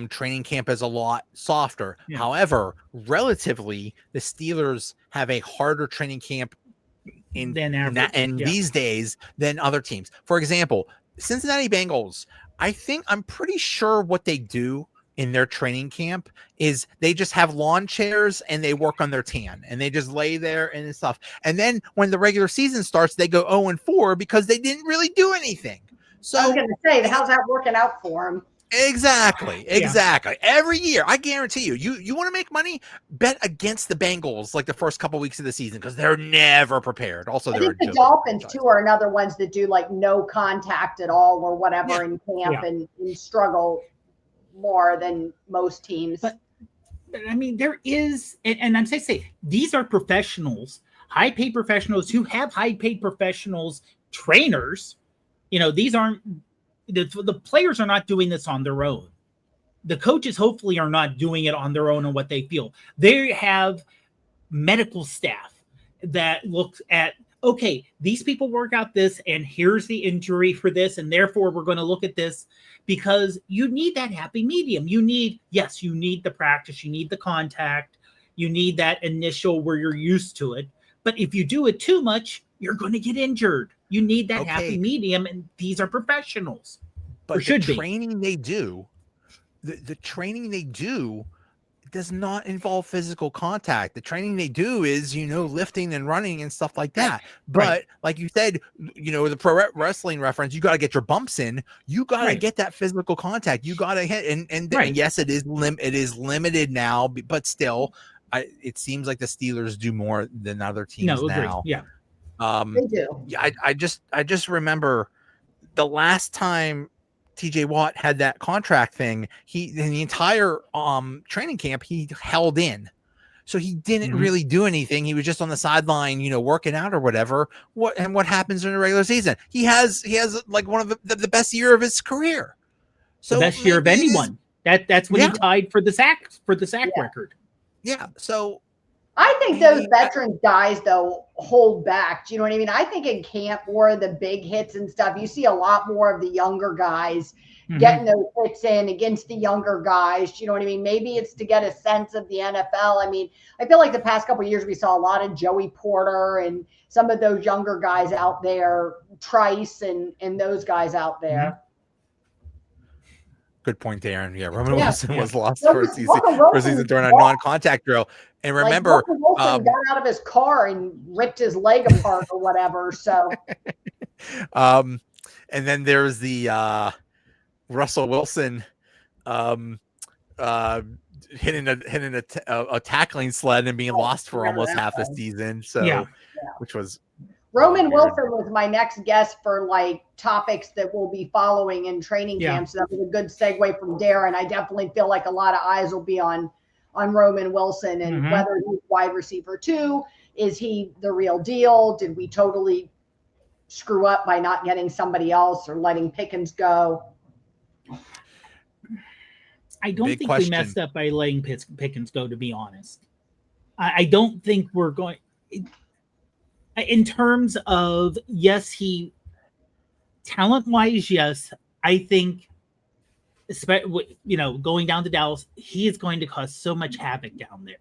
Training camp is a lot softer. Yeah. However, relatively, the Steelers have a harder training camp these days than other teams. For example, Cincinnati Bengals, I'm pretty sure what they do in their training camp is they just have lawn chairs and they work on their tan and they just lay there and stuff. And then when the regular season starts, they go 0-4 because they didn't really do anything. So I was going to say, how's that working out for them? Exactly. Every year, I guarantee you want to make money, bet against the Bengals like the first couple weeks of the season because they're never prepared. Also, I think the Dolphins too are another ones that do like no contact at all or whatever in camp and struggle more than most teams. But I mean, there is, and I'm saying these are professionals. high-paid professionals who have high-paid professionals trainers. These aren't the players are not doing this on their own. The coaches hopefully are not doing it on their own and what they feel. They have medical staff that looks at, okay, these people work out this, and here's the injury for this, and therefore we're going to look at this, because you need that happy medium. You need the practice, you need the contact, you need that initial where you're used to it. But if you do it too much, you're going to get injured. You need that happy medium, and these are professionals. But the training they do, the training they do does not involve physical contact. The training they do is, lifting and running and stuff like that. But like you said, the pro wrestling reference, you got to get your bumps in. You got to get that physical contact. You got to hit. And yes, it is limited now, but still, it seems like the Steelers do more than other teams now. Yeah. They do. Yeah. I just remember the last time TJ Watt had that contract thing, in the entire training camp, he held in. So he didn't really do anything. He was just on the sideline, working out or whatever. What happens in the regular season? He has like one of the best year of his career. So the best year of anyone. That's when he tied for the sack record. Yeah. So I think those veteran guys, though, hold back. Do you know what I mean? I think in camp or the big hits and stuff, you see a lot more of the younger guys getting those hits in against the younger guys. Do you know what I mean? Maybe it's to get a sense of the NFL. I mean, I feel like the past couple of years we saw a lot of Joey Porter and some of those younger guys out there, Trice and those guys out there. Good point, Aaron. Yeah, Roman Wilson was lost for a season during a non-contact drill. And remember, Wilson got out of his car and ripped his leg apart or whatever. So, and then there's the Russell Wilson hitting a tackling sled and being lost for almost half the season. So, which was Roman Wilson was my next guest for like topics that we'll be following in training camp. So that was a good segue from Darren. I definitely feel like a lot of eyes will be on Roman Wilson and whether he's wide receiver 2, is he the real deal? Did we totally screw up by not getting somebody else or letting Pickens go? I don't think we messed up by letting Pickens go, to be honest. I don't think we're going in terms of, yes, he talent-wise, yes, I think, going down to Dallas, he is going to cause so much havoc down there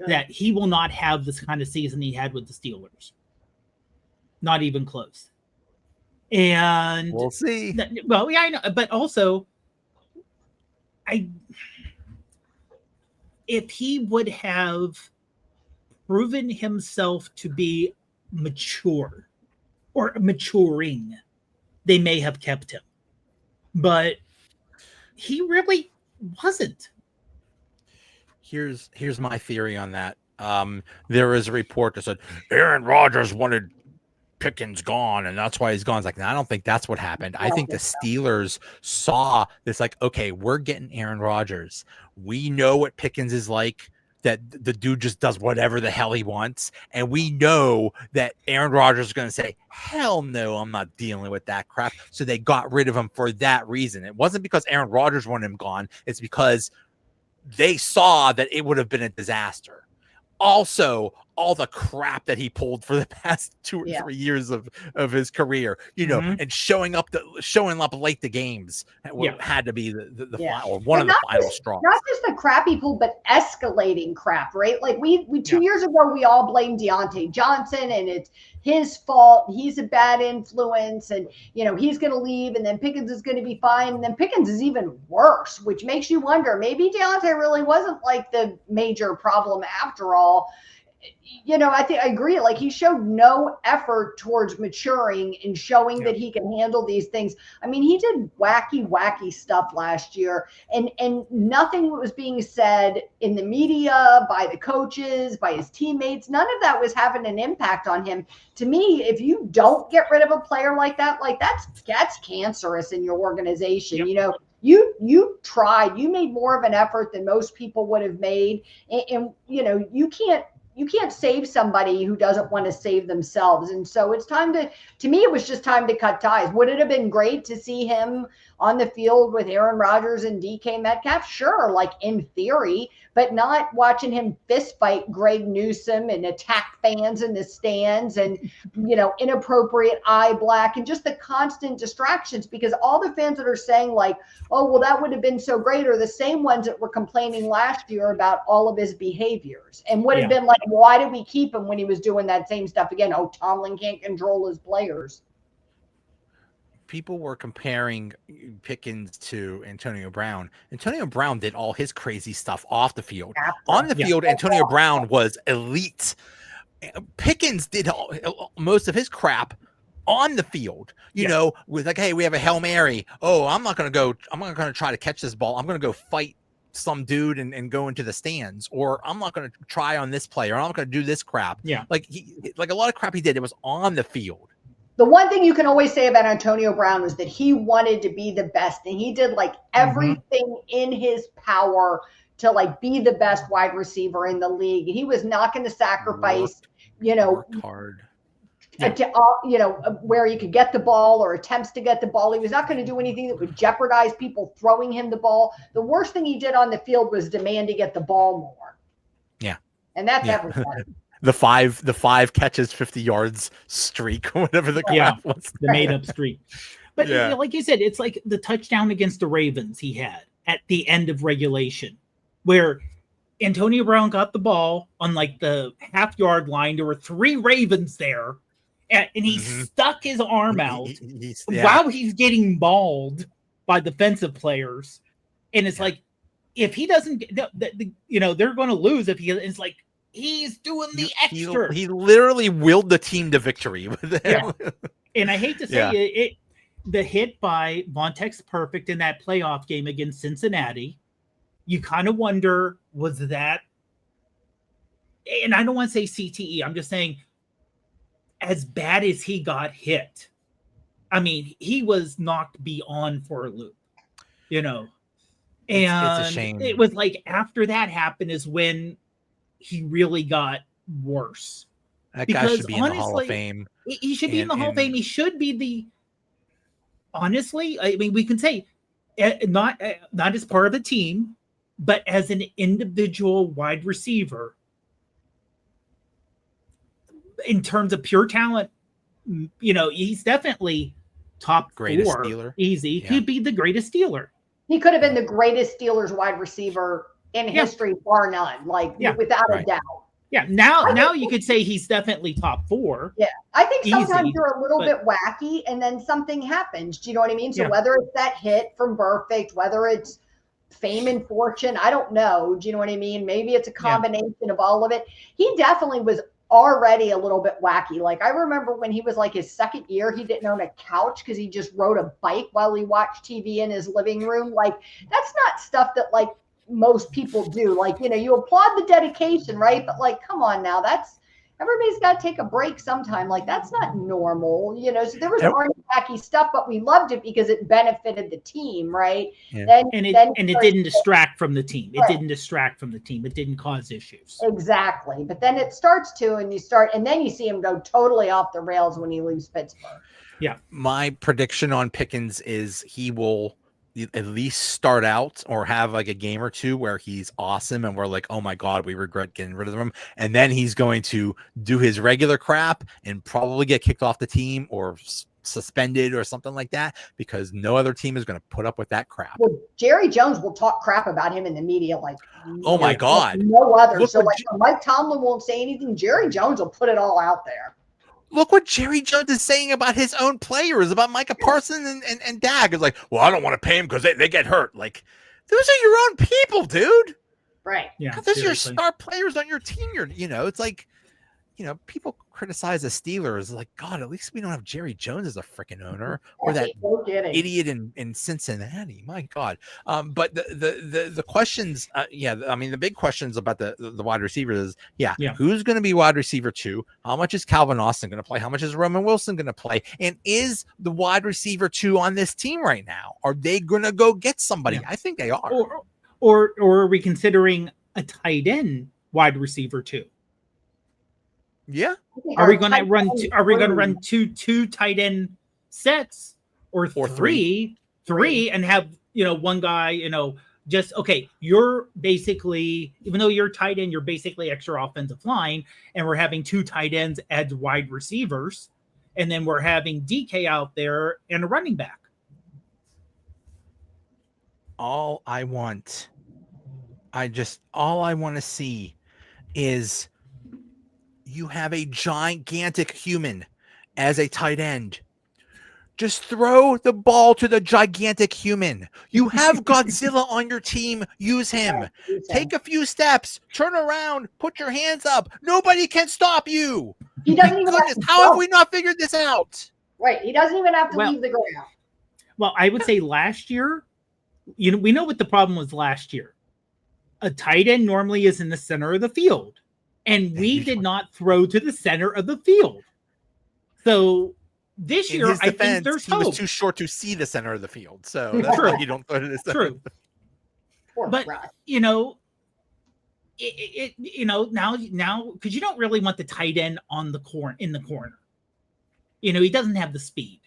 that he will not have this kind of season he had with the Steelers. Not even close. And we'll see. I know, but also, if he would have proven himself to be mature or maturing, they may have kept him. But he really wasn't. Here's my theory on that. There is a report that said Aaron Rodgers wanted Pickens gone, and that's why he's gone. It's like, no, I don't think that's what happened. I think the Steelers saw this, like, okay, we're getting Aaron Rodgers. We know what Pickens is like, that the dude just does whatever the hell he wants. And we know that Aaron Rodgers is going to say, hell no, I'm not dealing with that crap. So they got rid of him for that reason. It wasn't because Aaron Rodgers wanted him gone. It's because they saw that it would have been a disaster. Also, all the crap that he pulled for the past 2 or 3 years of his career, and showing up late to games had to be the final, one of the final straws. Not just the crap he pulled, but escalating crap, right? Like we 2 years ago, we all blamed Deontay Johnson, and it's his fault. He's a bad influence, and he's going to leave, and then Pickens is going to be fine, and then Pickens is even worse, which makes you wonder, maybe Deontay really wasn't like the major problem after all. I agree. Like, he showed no effort towards maturing and showing that he can handle these things. I mean, he did wacky stuff last year, and nothing was being said in the media, by the coaches, by his teammates. None of that was having an impact on him. To me, if you don't get rid of a player like that, like that's cancerous in your organization. You tried, you made more of an effort than most people would have made. And you can't you can't save somebody who doesn't want to save themselves. And so it's time to me, it was just time to cut ties. Would it have been great to see him on the field with Aaron Rodgers and DK Metcalf? Sure, like in theory, but not watching him fist fight Greg Newsome and attack fans in the stands and, inappropriate eye black and just the constant distractions, because all the fans that are saying like, oh, well, that would have been so great are the same ones that were complaining last year about all of his behaviors and would have been like, why did we keep him when he was doing that same stuff again? Oh, Tomlin can't control his players. People were comparing Pickens to Antonio Brown. Antonio Brown did all his crazy stuff off the field. On the field, Antonio Brown was elite. Pickens did most of his crap on the field, with like, hey, we have a Hail Mary. Oh, I'm not going to try to catch this ball. I'm going to go fight some dude and go into the stands, or I'm not going to try on this play, or I'm not going to do this crap. Yeah. Like a lot of crap he did, it was on the field. The one thing you can always say about Antonio Brown was that he wanted to be the best, and he did like everything in his power to like be the best wide receiver in the league. He was not going to sacrifice, worked hard. Where he could get the ball or attempts to get the ball. He was not going to do anything that would jeopardize people throwing him the ball. The worst thing he did on the field was demand to get the ball more. Yeah. And that's everything. The five catches, 50 yards streak, whatever the crap was. The made up streak. But like you said, it's like the touchdown against the Ravens he had at the end of regulation, where Antonio Brown got the ball on like the half-yard line. There were 3 Ravens there, and he stuck his arm out while he's getting mauled by defensive players. And it's like, if he doesn't, they're going to lose if he. It's like, he's doing the extra. He literally willed the team to victory with him. Yeah. And I hate to say it, the hit by Vontex Perfect in that playoff game against Cincinnati, you kind of wonder, was that, and I don't want to say CTE, I'm just saying, as bad as he got hit, I mean, he was knocked beyond for a loop, And it's a shame. It was like after that happened is when he really got worse. That guy should be in the Hall of Fame. He should be in the Hall of Fame. He should be honestly, I mean, we can say not as part of a team, but as an individual wide receiver, in terms of pure talent, he's definitely top greatest 4. Steeler. Easy. He could be the greatest Steeler. He could have been the greatest Steelers wide receiver in history, bar none, without a doubt. Yeah, now you could say he's definitely top 4. Yeah, I think sometimes you're a little bit wacky and then something happens. Do you know what I mean? So whether it's that hit from Perfect, whether it's fame and fortune, I don't know. Do you know what I mean? Maybe it's a combination of all of it. He definitely was already a little bit wacky. Like I remember when he was like his second year, he didn't own a couch because he just rode a bike while he watched TV in his living room. Like that's not stuff that like most people do. Like, you applaud the dedication, right? But like, come on now, everybody's got to take a break sometime. Like that's not normal, so there was wacky stuff, but we loved it because it benefited the team, right? Yeah. It didn't distract from the team. It didn't distract from the team. It didn't cause issues. Exactly. But then it starts to, and then you see him go totally off the rails when he leaves Pittsburgh. Yeah. My prediction on Pickens is he will at least start out or have like a game or two where he's awesome and we're like, oh my God, we regret getting rid of him. And then he's going to do his regular crap and probably get kicked off the team or suspended or something like that, because no other team is going to put up with that crap. Well, Jerry Jones will talk crap about him in the media like, oh my God, no other. Look, so like Mike Tomlin won't say anything. Jerry Jones will put it all out there. Look what Jerry Jones is saying about his own players, about Micah Parsons and Dak. It's like, well, I don't want to pay him because they get hurt. Like, those are your own people, dude. Right. Yeah. Those are your star players on your team. It's like, people criticize the Steelers. Like, God, at least we don't have Jerry Jones as a freaking owner or that idiot in Cincinnati. My God. But the questions, I mean, the big questions about the wide receivers is, who's going to be wide receiver 2? How much is Calvin Austin going to play? How much is Roman Wilson going to play? And is the wide receiver 2 on this team right now? Are they going to go get somebody? I think they are. Or are we considering a tight end wide receiver 2? Yeah. Are we going to run? Are we going to run two tight end sets or three, and have one guy? Just okay. You're basically, even though you're tight end, you're basically extra offensive line, and we're having two tight ends as wide receivers, and then we're having DK out there and a running back. All I want to see is you have a gigantic human as a tight end. Just throw the ball to the gigantic human. You have Godzilla on your team. Use him. Take a few steps. Turn around. Put your hands up. Nobody can stop you. He doesn't even have to how have we not figured this out? Right. He doesn't even have to leave the ground. Well, I would say last year, we know what the problem was last year. A tight end normally is in the center of the field, and we did not throw to the center of the field. So this year, I think there's hope. He was too short to see the center of the field, so that's why you don't throw to the center. True. But now because you don't really want the tight end in the corner. He doesn't have the speed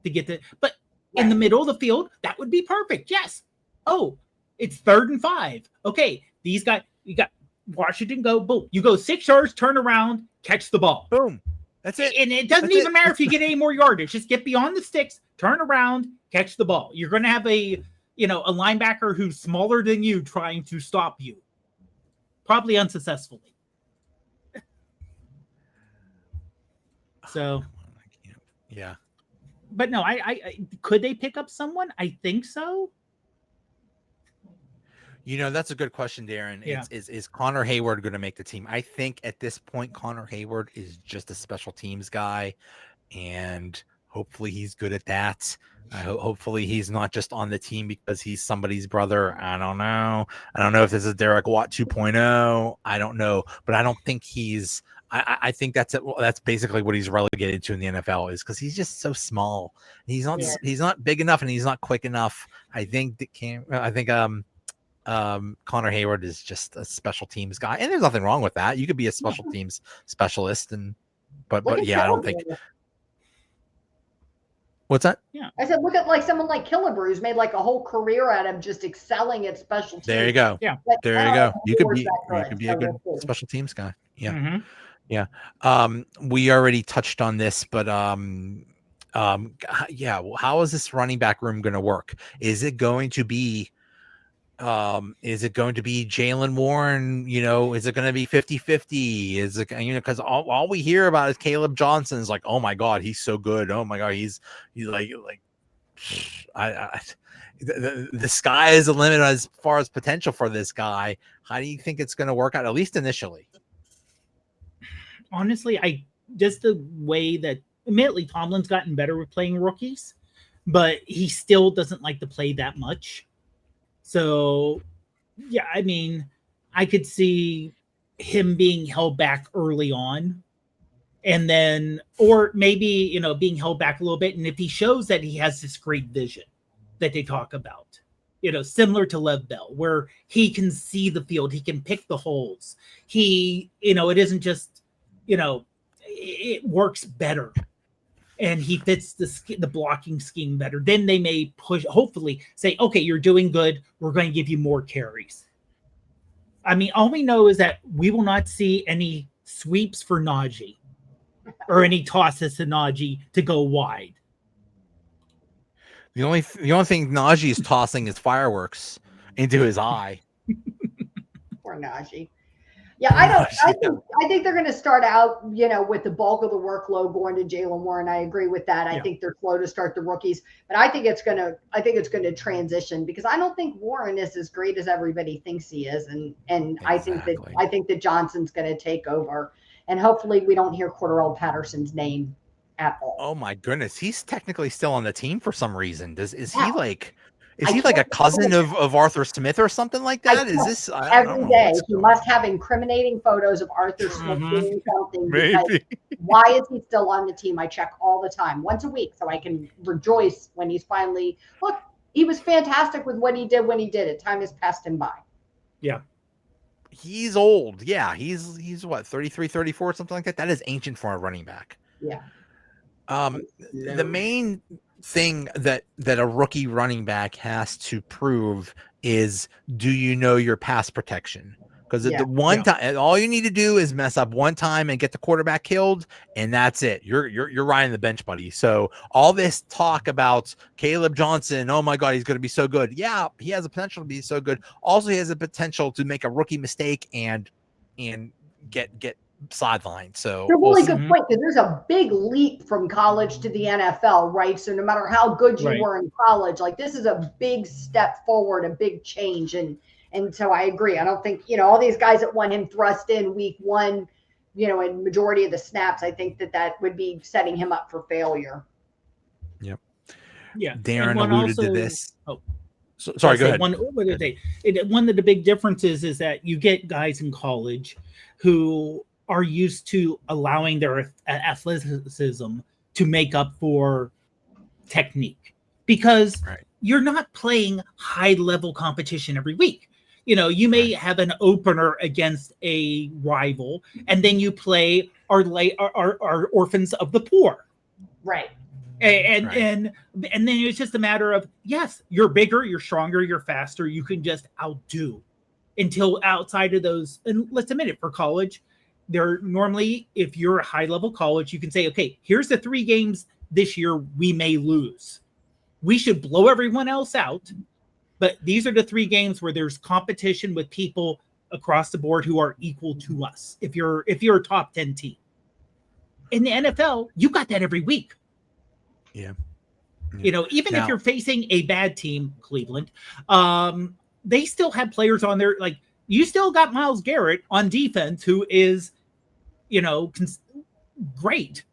to get the. But in the middle of the field, that would be perfect. Yes. Oh, it's 3rd and 5. Okay, these guys, you got Washington. Go boom. You go 6 yards, turn around, catch the ball. Boom. That's it. And it doesn't even matter if you get any more yardage. Just get beyond the sticks, turn around, catch the ball. You're going to have a linebacker who's smaller than you trying to stop you, probably unsuccessfully. So, yeah. But no, I could they pick up someone? I think so. That's a good question, Darren. Yeah. Is Connor Hayward going to make the team? I think at this point, Connor Hayward is just a special teams guy, and hopefully he's good at that. Hopefully he's not just on the team because he's somebody's brother. I don't know. I don't know if this is Derek Watt 2.0. I don't know, but I don't think he's. I think that's it. Well, that's basically what he's relegated to in the NFL is because he's just so small. He's not big enough and he's not quick enough. I think Connor Hayward is just a special teams guy, and there's nothing wrong with that. You could be a special teams specialist, but yeah, I don't think. What's that? Yeah, I said, look at someone like Killebrew who's made a whole career out of just excelling at special teams. There you go. Yeah, there you go. You could be a good special teams guy. Yeah, yeah. We already touched on this, but yeah. Well, how is this running back room going to work? Is it going to be Jaylen Warren? Is it going to be 50-50? Is it, because all we hear about is Caleb Johnson is like, oh my God, he's so good. Oh my God, he's like, the sky is the limit as far as potential for this guy. How do you think it's going to work out, at least initially? Honestly, just the way that admittedly Tomlin's gotten better with playing rookies, but he still doesn't like to play that much. So, yeah, I mean, I could see him being held back early on and then, or maybe, being held back a little bit. And if he shows that he has this great vision that they talk about, similar to Lev Bell, where he can see the field, he can pick the holes. It isn't just, it works better. And he fits the blocking scheme better. Then they may hopefully say, okay, you're doing good. We're going to give you more carries. I mean, all we know is that we will not see any sweeps for Najee or any tosses to Najee to go wide. The only thing Najee is tossing is fireworks into his eye. Poor Najee. Yeah, I think they're going to start out, with the bulk of the workload going to Jaylen Warren. I agree with that. I think they're slow to start the rookies, but I think it's going to transition because I don't think Warren is as great as everybody thinks he is, and exactly. I think that Johnson's going to take over, and hopefully we don't hear Cordarrelle Patterson's name at all. Oh my goodness, he's technically still on the team for some reason. Is he like a cousin of Arthur Smith or something like that? Is this every day? You must have incriminating photos of Arthur Smith doing something. Maybe. Why is he still on the team? I check all the time, once a week, so I can rejoice when he's finally. Look, he was fantastic with what he did when he did it. Time has passed him by. Yeah. he's old. Yeah, he's what, 33, 34, something like that. That is ancient for a running back. Yeah. The main thing that a rookie running back has to prove is, do you know your pass protection? Because the one time, all you need to do is mess up one time and get the quarterback killed, and that's it. You're riding the bench, buddy. So all this talk about Caleb Johnson, oh my God, he's going to be so good. Yeah, he has the potential to be so good. Also, he has the potential to make a rookie mistake and get sidelined. So It's a really good point, because there's a big leap from college to the NFL, right? So no matter how good you were in college, like this is a big step forward, a big change. And so I agree. I don't think, all these guys that want him thrust in week one, in majority of the snaps, I think that would be setting him up for failure. Yep. Yeah. Darren alluded to this. Oh, sorry, go ahead. One of the big differences is that you get guys in college who are used to allowing their athleticism to make up for technique, because you're not playing high level competition every week. You may have an opener against a rival, and then you play our orphans of the poor. Right. And then it's just a matter of, yes, you're bigger, you're stronger, you're faster, you can just outdo until outside of those. And let's admit it, for college, they're normally, if you're a high level college, you can say, okay, here's the 3 games this year we may lose. We should blow everyone else out, but these are the 3 games where there's competition with people across the board who are equal to us. If you're a top 10 team in the NFL, you got that every week. Yeah. Even if you're facing a bad team, Cleveland, they still have players on there. Like, you still got Myles Garrett on defense, who is, great.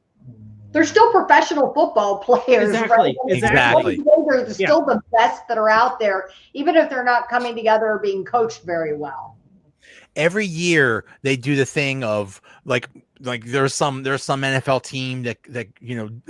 They're still professional football players. Exactly. Right? Exactly. They're still the best that are out there, even if they're not coming together or being coached very well. Every year they do the thing of like there's some NFL team that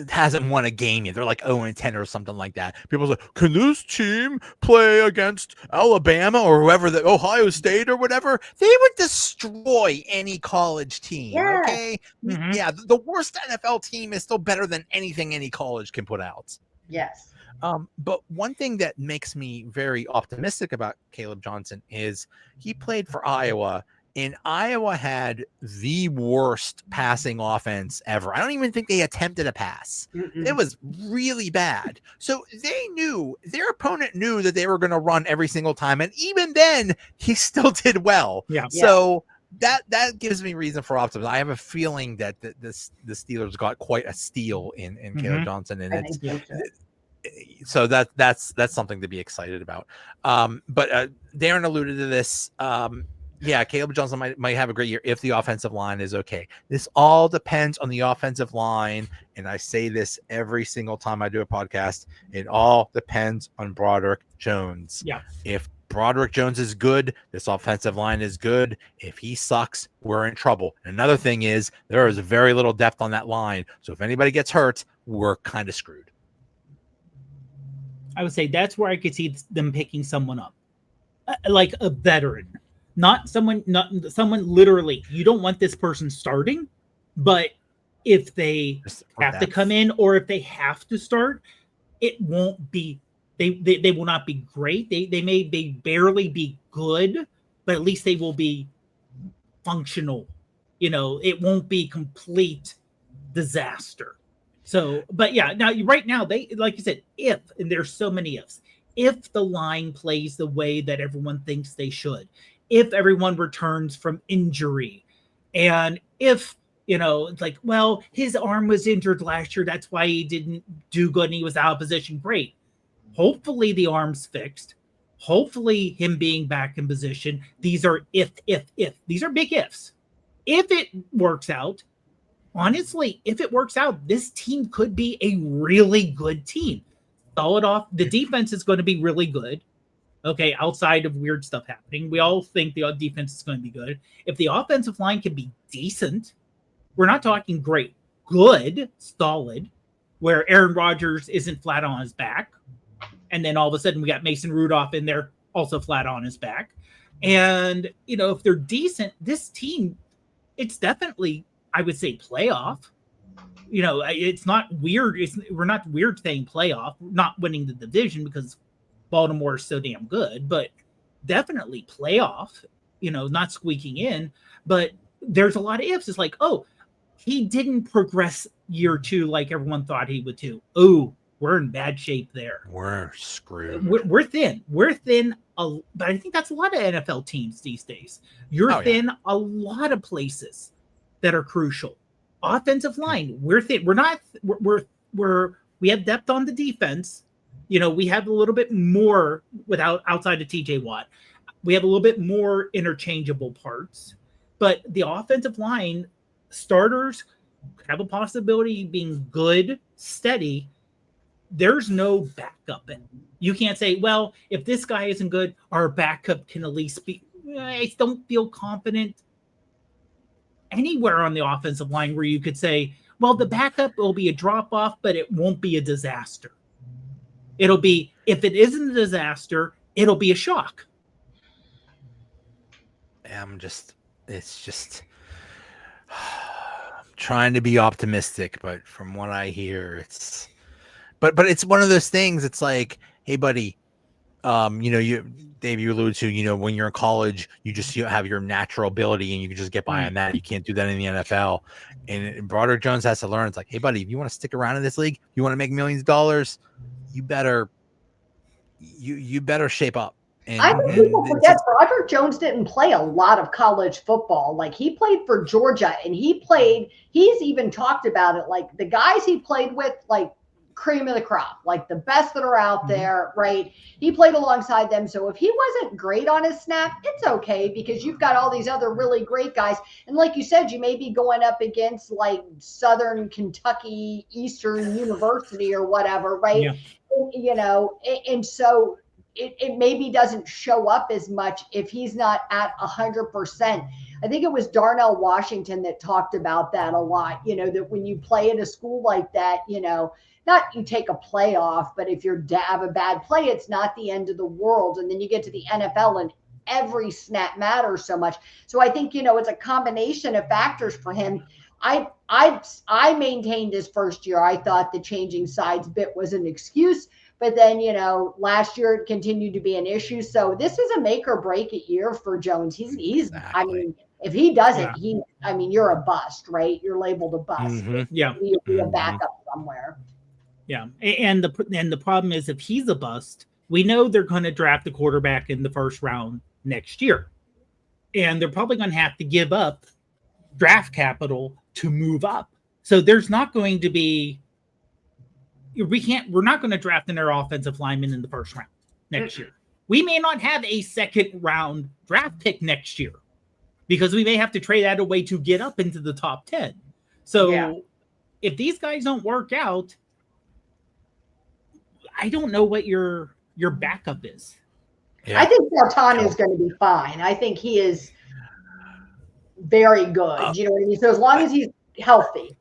hasn't won a game yet. They're like 0-10 or something like that. People say, can this team play against Alabama or whoever, the Ohio State or whatever? They would destroy any college team. Yeah. Okay. Mm-hmm. Yeah. The worst NFL team is still better than anything any college can put out. Yes. But one thing that makes me very optimistic about Caleb Johnson is he played for Iowa, and Iowa had the worst passing offense ever. I don't even think they attempted a pass. Mm-mm. It was really bad. So their opponent knew that they were going to run every single time. And even then he still did well. Yeah. So that gives me reason for optimism. I have a feeling that the Steelers got quite a steal in Caleb Johnson. And so that's something to be excited about. But Darren alluded to this. Caleb Johnson might have a great year if the offensive line is okay. This all depends on the offensive line, and I say this every single time I do a podcast. It all depends on Broderick Jones. Yeah. If Broderick Jones is good, this offensive line is good. If he sucks, we're in trouble. And another thing is, there is very little depth on that line. So if anybody gets hurt, we're kind of screwed. I would say that's where I could see them picking someone up, like a veteran, not someone literally. You don't want this person starting, but if they have to come in or if they have to start, it won't be. They will not be great. They may barely be good, but at least they will be functional. It won't be complete disaster. So, but yeah, right now, they, like you said, and there's so many ifs, if the line plays the way that everyone thinks they should, if everyone returns from injury, and if, it's like, well, his arm was injured last year, that's why he didn't do good and he was out of position. Great. Hopefully the arm's fixed. Hopefully him being back in position. These are if. These are big ifs. If it works out, honestly, if it works out, this team could be a really good team. Solid off. The defense is going to be really good. Okay, outside of weird stuff happening. We all think the defense is going to be good. If the offensive line can be decent, we're not talking great, good, solid, where Aaron Rodgers isn't flat on his back. And then all of a sudden we got Mason Rudolph in there also flat on his back. And, if they're decent, this team, it's definitely, I would say, playoff. It's not weird. We're not weird saying playoff, not winning the division because Baltimore is so damn good, but definitely playoff, not squeaking in. But there's a lot of ifs. It's like, oh, he didn't progress year 2 like everyone thought he would do. Oh, we're in bad shape there. We're screwed. We're thin. We're thin. But I think that's a lot of NFL teams these days. You're thin a lot of places that are crucial. Offensive line, we're thin. We're not. We have depth on the defense. We have a little bit more outside of TJ Watt. We have a little bit more interchangeable parts, but the offensive line starters have a possibility of being good, steady. There's no backup in. You can't say, well, if this guy isn't good, our backup can at least be. I don't feel confident anywhere on the offensive line where you could say, well, the backup will be a drop off, but it won't be a disaster. It'll be, if it isn't a disaster, it'll be a shock. I'm trying to be optimistic, but from what I hear, it's one of those things. It's like, hey, buddy, Dave, you alluded to, when you're in college, you have your natural ability and you can just get by on that. You can't do that in the NFL. And Broderick Jones has to learn. It's like, hey, buddy, if you want to stick around in this league, you want to make millions of dollars, you better shape up. I think people forget Broderick Jones didn't play a lot of college football. Like, he played for Georgia, and he's even talked about it. Like, the guys he played with, like, cream of the crop, like the best that are out there, right? He played alongside them. So if he wasn't great on his snap, it's okay because you've got all these other really great guys. And like you said, you may be going up against like Southern Kentucky, Eastern University or whatever, right? Yeah. And so it maybe doesn't show up as much if he's not at 100%. I think it was Darnell Washington that talked about that a lot, that when you play at a school like that, not you take a playoff, but if you have a bad play, it's not the end of the world. And then you get to the NFL and every snap matters so much. So I think, it's a combination of factors for him. I maintained his first year. I thought the changing sides bit was an excuse, but then, last year it continued to be an issue. So this is a make or break it year for Jones. He's exactly. I mean, if he doesn't, you're a bust, right? You're labeled a bust. Mm-hmm. Yeah. You'll be a backup somewhere. Yeah, and the problem is if he's a bust, we know they're going to draft a quarterback in the first round next year, and they're probably going to have to give up draft capital to move up. So there's not going to be. We're not going to draft in their offensive lineman in the first round next year. We may not have a second round draft pick next year because we may have to trade that away to get up into the top 10. So if these guys don't work out, I don't know what your backup is. Yeah. I think Sartan is going to be fine. I think he is very good. You know what I mean? So as long as he's healthy.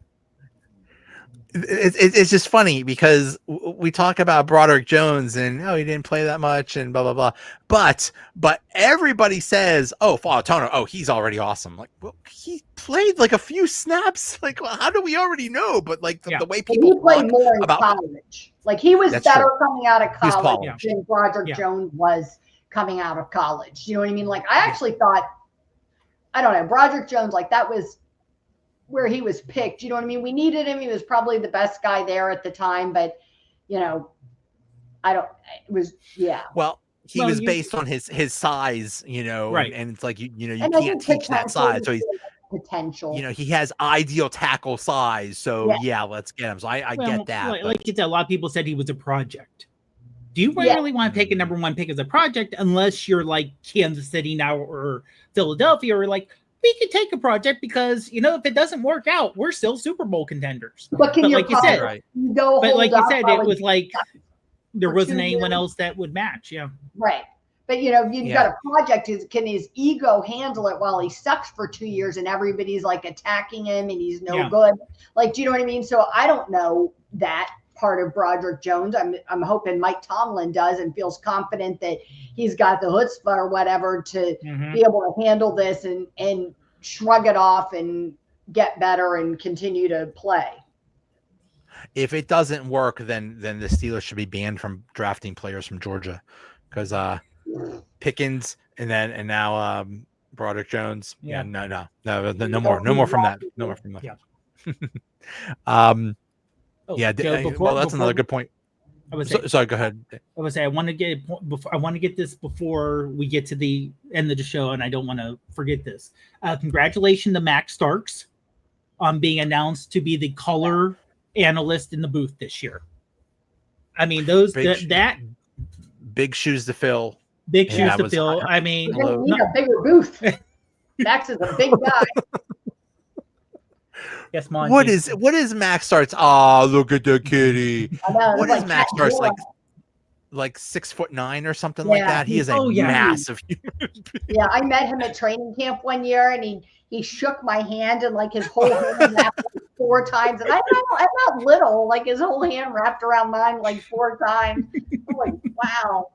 It's just funny because we talk about Broderick Jones and he didn't play that much and blah blah blah, but everybody says Fautano, he's already awesome. Like, well, he played like a few snaps. Like, well, how do we already know? But like the way people he played more in college. Like he was better coming out of college than Broderick Jones was coming out of college. You know what I mean? Like I actually thought, I don't know, Broderick Jones, like that was where he was picked. You know what I mean? We needed him. He was probably the best guy there at the time, but Well, he was based on his size, right. And it's like, you can't teach that size. So he's potential, he has ideal tackle size. So let's get him. So I get that. Like you said, a lot of people said he was a project. Do you really want to take a number one pick as a project unless you're like Kansas City now or Philadelphia or like, we could take a project because, if it doesn't work out, we're still Super Bowl contenders. But like you said, it was like there wasn't anyone else that would match. Yeah. Right. But, you've got a project. Can his ego handle it while he sucks for 2 years and everybody's like attacking him and he's no good? Like, do you know what I mean? So I don't know that part of Broderick Jones. I'm hoping Mike Tomlin does and feels confident that he's got the chutzpah or whatever to be able to handle this and shrug it off and get better and continue to play. If it doesn't work, then the Steelers should be banned from drafting players from Georgia, because Pickens and now Broderick Jones. No more from that. No more from that. Well, that's another good point. Sorry, go ahead. I would say I want to get this before we get to the end of the show, and I don't want to forget this. Congratulations to Max Starks on being announced to be the color analyst in the booth this year. I mean, big shoes to fill. Big shoes to fill. I mean, we need a bigger booth. Max is a big guy. Yes, Monty. What is Max Starks? Oh, look at the kitty. I know, What is Max Starks like 6'9" or something like that? He is a massive human being. Yeah, I met him at training camp one year, and he shook my hand, and like his whole hand wrapped 4 times. And I'm not little, like his whole hand wrapped around mine like 4 times. I'm like, wow.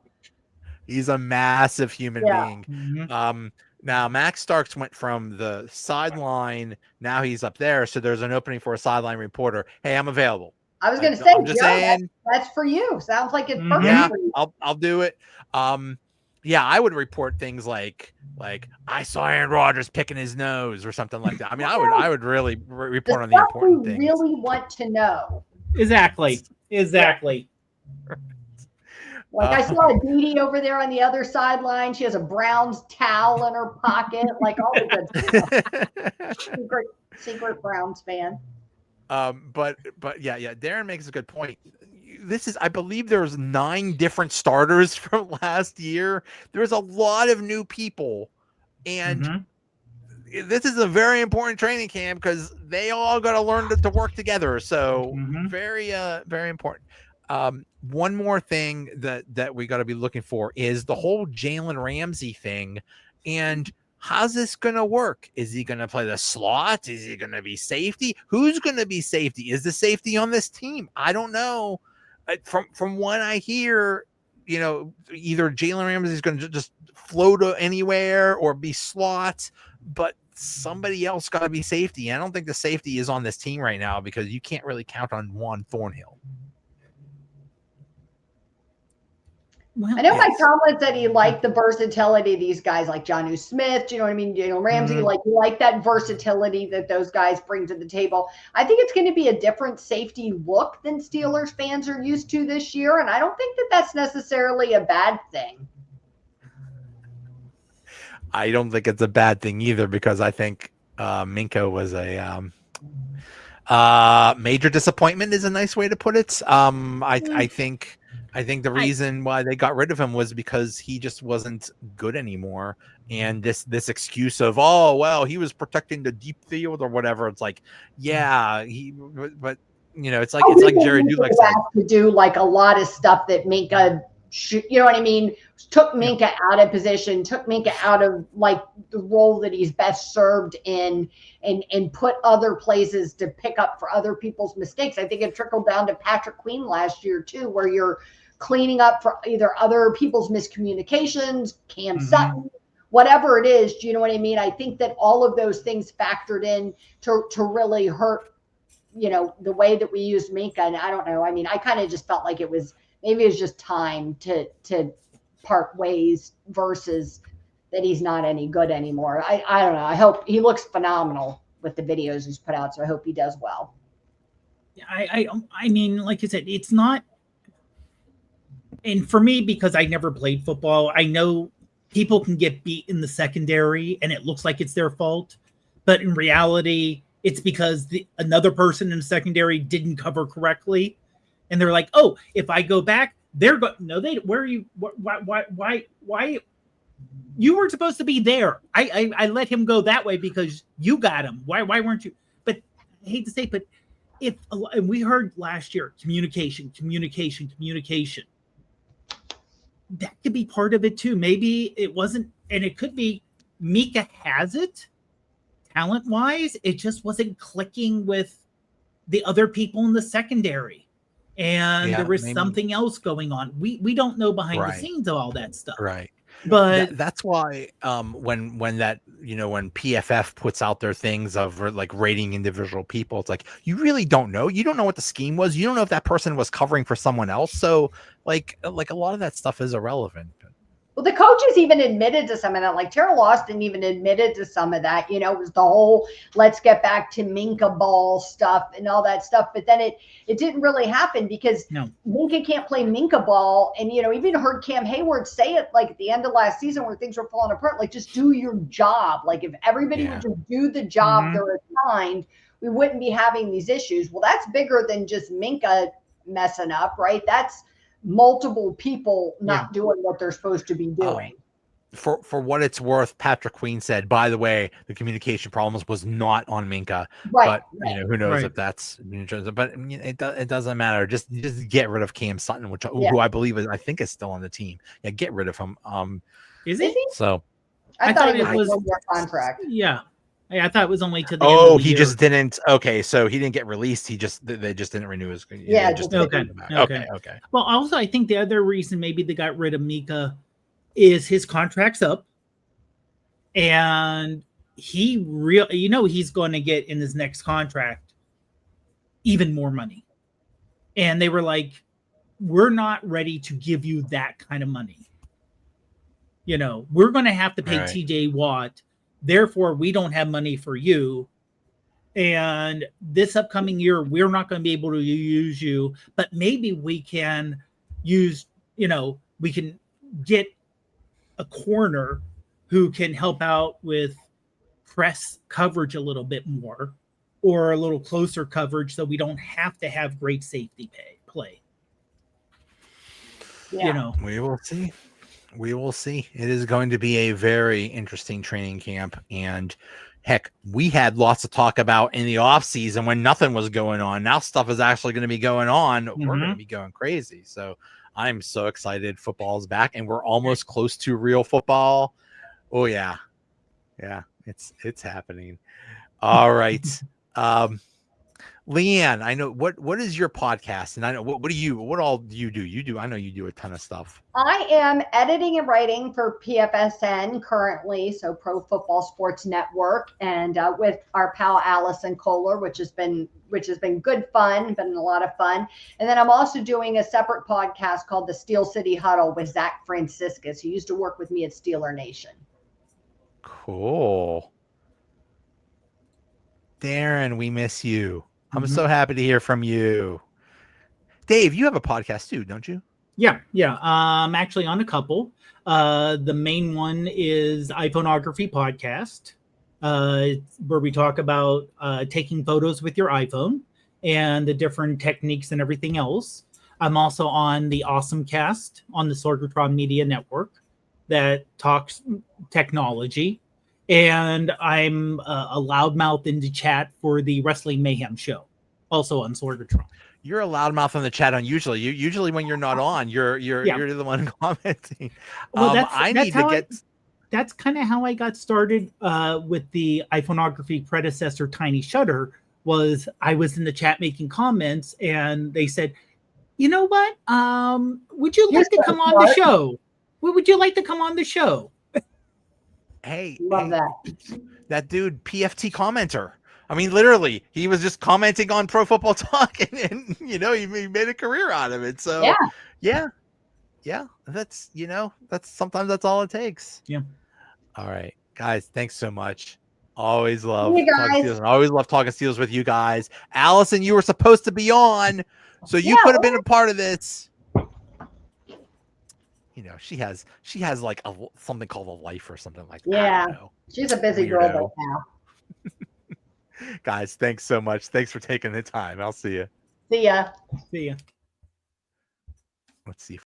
He's a massive human being. Mm-hmm. Now Max Starks went from the sideline. Now he's up there. So there's an opening for a sideline reporter. Hey, I'm available. I was going to say, Joe, that's for you. Sounds like it's perfect. Yeah, I'll do it. I would report things like I saw Aaron Rodgers picking his nose or something like that. I mean, I would really report on the important things. Really want to know. Exactly. Like I saw a Dee over there on the other sideline. She has a Browns towel in her pocket, like all the good stuff. Secret Browns fan. But yeah, Darren makes a good point. I believe there's 9 different starters from last year. There's a lot of new people, and this is a very important training camp because they all got to learn to work together. So very important. One more thing that we got to be looking for is the whole Jalen Ramsey thing, and how's this going to work? Is he going to play the slot? Is he going to be safety? Who's going to be safety? Is the safety on this team? I don't know. From what I hear, either Jalen Ramsey is going to just float anywhere or be slot, but somebody else got to be safety. I don't think the safety is on this team right now because you can't really count on Juan Thornhill. Well, I know Mike Tomlin said he liked the versatility of these guys like Jonnu Smith, do you know what I mean? Ramsey, like you like that versatility that those guys bring to the table. I think it's going to be a different safety look than Steelers fans are used to this year, and I don't think that that's necessarily a bad thing. I don't think it's a bad thing either because I think Minka was a major disappointment is a nice way to put it. I think the reason why they got rid of him was because he just wasn't good anymore. And this excuse of, oh, well, he was protecting the deep field or whatever. It's like, yeah, but it's like Jerry Dulac said. To do like a lot of stuff that Minka, you know what I mean? Took Minka out of position, took Minka out of like the role that he's best served in and put other places to pick up for other people's mistakes. I think it trickled down to Patrick Queen last year too, where you're cleaning up for either other people's miscommunications, Cam Sutton, whatever it is. Do you know what I mean? I think that all of those things factored in to really hurt, the way that we used Minka. And I don't know. I mean, I kind of just felt like maybe it was just time to part ways versus that he's not any good anymore. I don't know. I hope he looks phenomenal with the videos he's put out. So I hope he does well. I mean, like I said, it's not. And for me, because I never played football, I know people can get beat in the secondary and it looks like it's their fault. But in reality, it's because another person in the secondary didn't cover correctly. And they're like, oh, if I go back, where are you? Why? You weren't supposed to be there. I let him go that way because you got him. Why weren't you? But I hate to say, but and we heard last year, communication. That could be part of it too. Maybe it wasn't, and it could be Mika has it talent-wise. It just wasn't clicking with the other people in the secondary. and there was something else going on. We don't know behind the scenes of all that stuff. Right. But that's why when that, when PFF puts out their things of like rating individual people, it's like, you really don't know. You don't know what the scheme was. You don't know if that person was covering for someone else. So like a lot of that stuff is irrelevant. Well, the coaches even admitted to some of that. Like Terrell Austin even admitted to some of that. It was the whole let's get back to Minka ball stuff and all that stuff. But then it didn't really happen because Minka can't play Minka ball. And, even heard Cam Hayward say it like at the end of last season where things were falling apart, like just do your job. Like if everybody would just do the job they're assigned, we wouldn't be having these issues. Well, that's bigger than just Minka messing up, right? That's multiple people not doing what they're supposed to be doing. For what it's worth, Patrick Queen said, by the way, the communication problems was not on Minka, but who knows if that's, but it doesn't matter. Just get rid of Cam Sutton, who I believe I think is still on the team. Yeah, get rid of him. Is he? So I thought it was one contract. Yeah. I thought it was only to the end of the he year. just didn't. Okay, so he didn't get released. They just didn't renew his. Yeah, okay. Well, also, I think the other reason maybe they got rid of Mika is his contract's up, and he's going to get in his next contract even more money, and they were like, "We're not ready to give you that kind of money. We're going to have to pay T.J. Watt." Therefore, we don't have money for you. And this upcoming year, we're not going to be able to use you, but maybe we can use, we can get a corner who can help out with press coverage a little bit more or a little closer coverage so we don't have to have great safety play. Yeah. We will see. We will see. It is going to be a very interesting training camp. And heck, we had lots to talk about in the off season when nothing was going on. Now stuff is actually going to be going on. We're going to be going crazy. So I'm so excited. Football's back and we're almost close to real football. Oh yeah. Yeah, it's happening. All right. LeeAnn, I know what is your podcast, and I know what all do you do? I know you do a ton of stuff. I am editing and writing for PFSN currently, so Pro Football Sports Network, and with our pal Allison Kohler, which has been good fun, been a lot of fun. And then I'm also doing a separate podcast called the Steel City Huddle with Zach Franciscus, who used to work with me at Steeler Nation. Cool. Darren, we miss you. I'm so happy to hear from you. Dave, you have a podcast too, don't you? Yeah. I'm actually on a couple. The main one is iPhoneography Podcast, where we talk about taking photos with your iPhone and the different techniques and everything else. I'm also on the Awesome Cast on the Sorgatron Media Network that talks technology. And I'm a loudmouth in the chat for the Wrestling Mayhem show, also on Sorgatron. You're a loudmouth in the chat on usually. Usually when you're not on, you're the one commenting. Well, that's kind of how I got started with the iPhoneography predecessor, Tiny Shutter. Was I was in the chat making comments, and they said, "You know what? Would you like to come on the show? Would you like to come on the show?" Hey, Love that dude, PFT commenter. I mean, literally, he was just commenting on Pro Football Talk, and he made a career out of it. So, yeah. That's sometimes that's all it takes. Yeah. All right, guys, thanks so much. Always love talking Steelers. I always love talking Steelers with you guys. Allison, you were supposed to be on, so you could have been a part of this. She has like something called a life or something like that. Yeah, she's a busy girl right now. Guys, thanks so much. Thanks for taking the time. I'll see you. See ya. See ya. Let's see.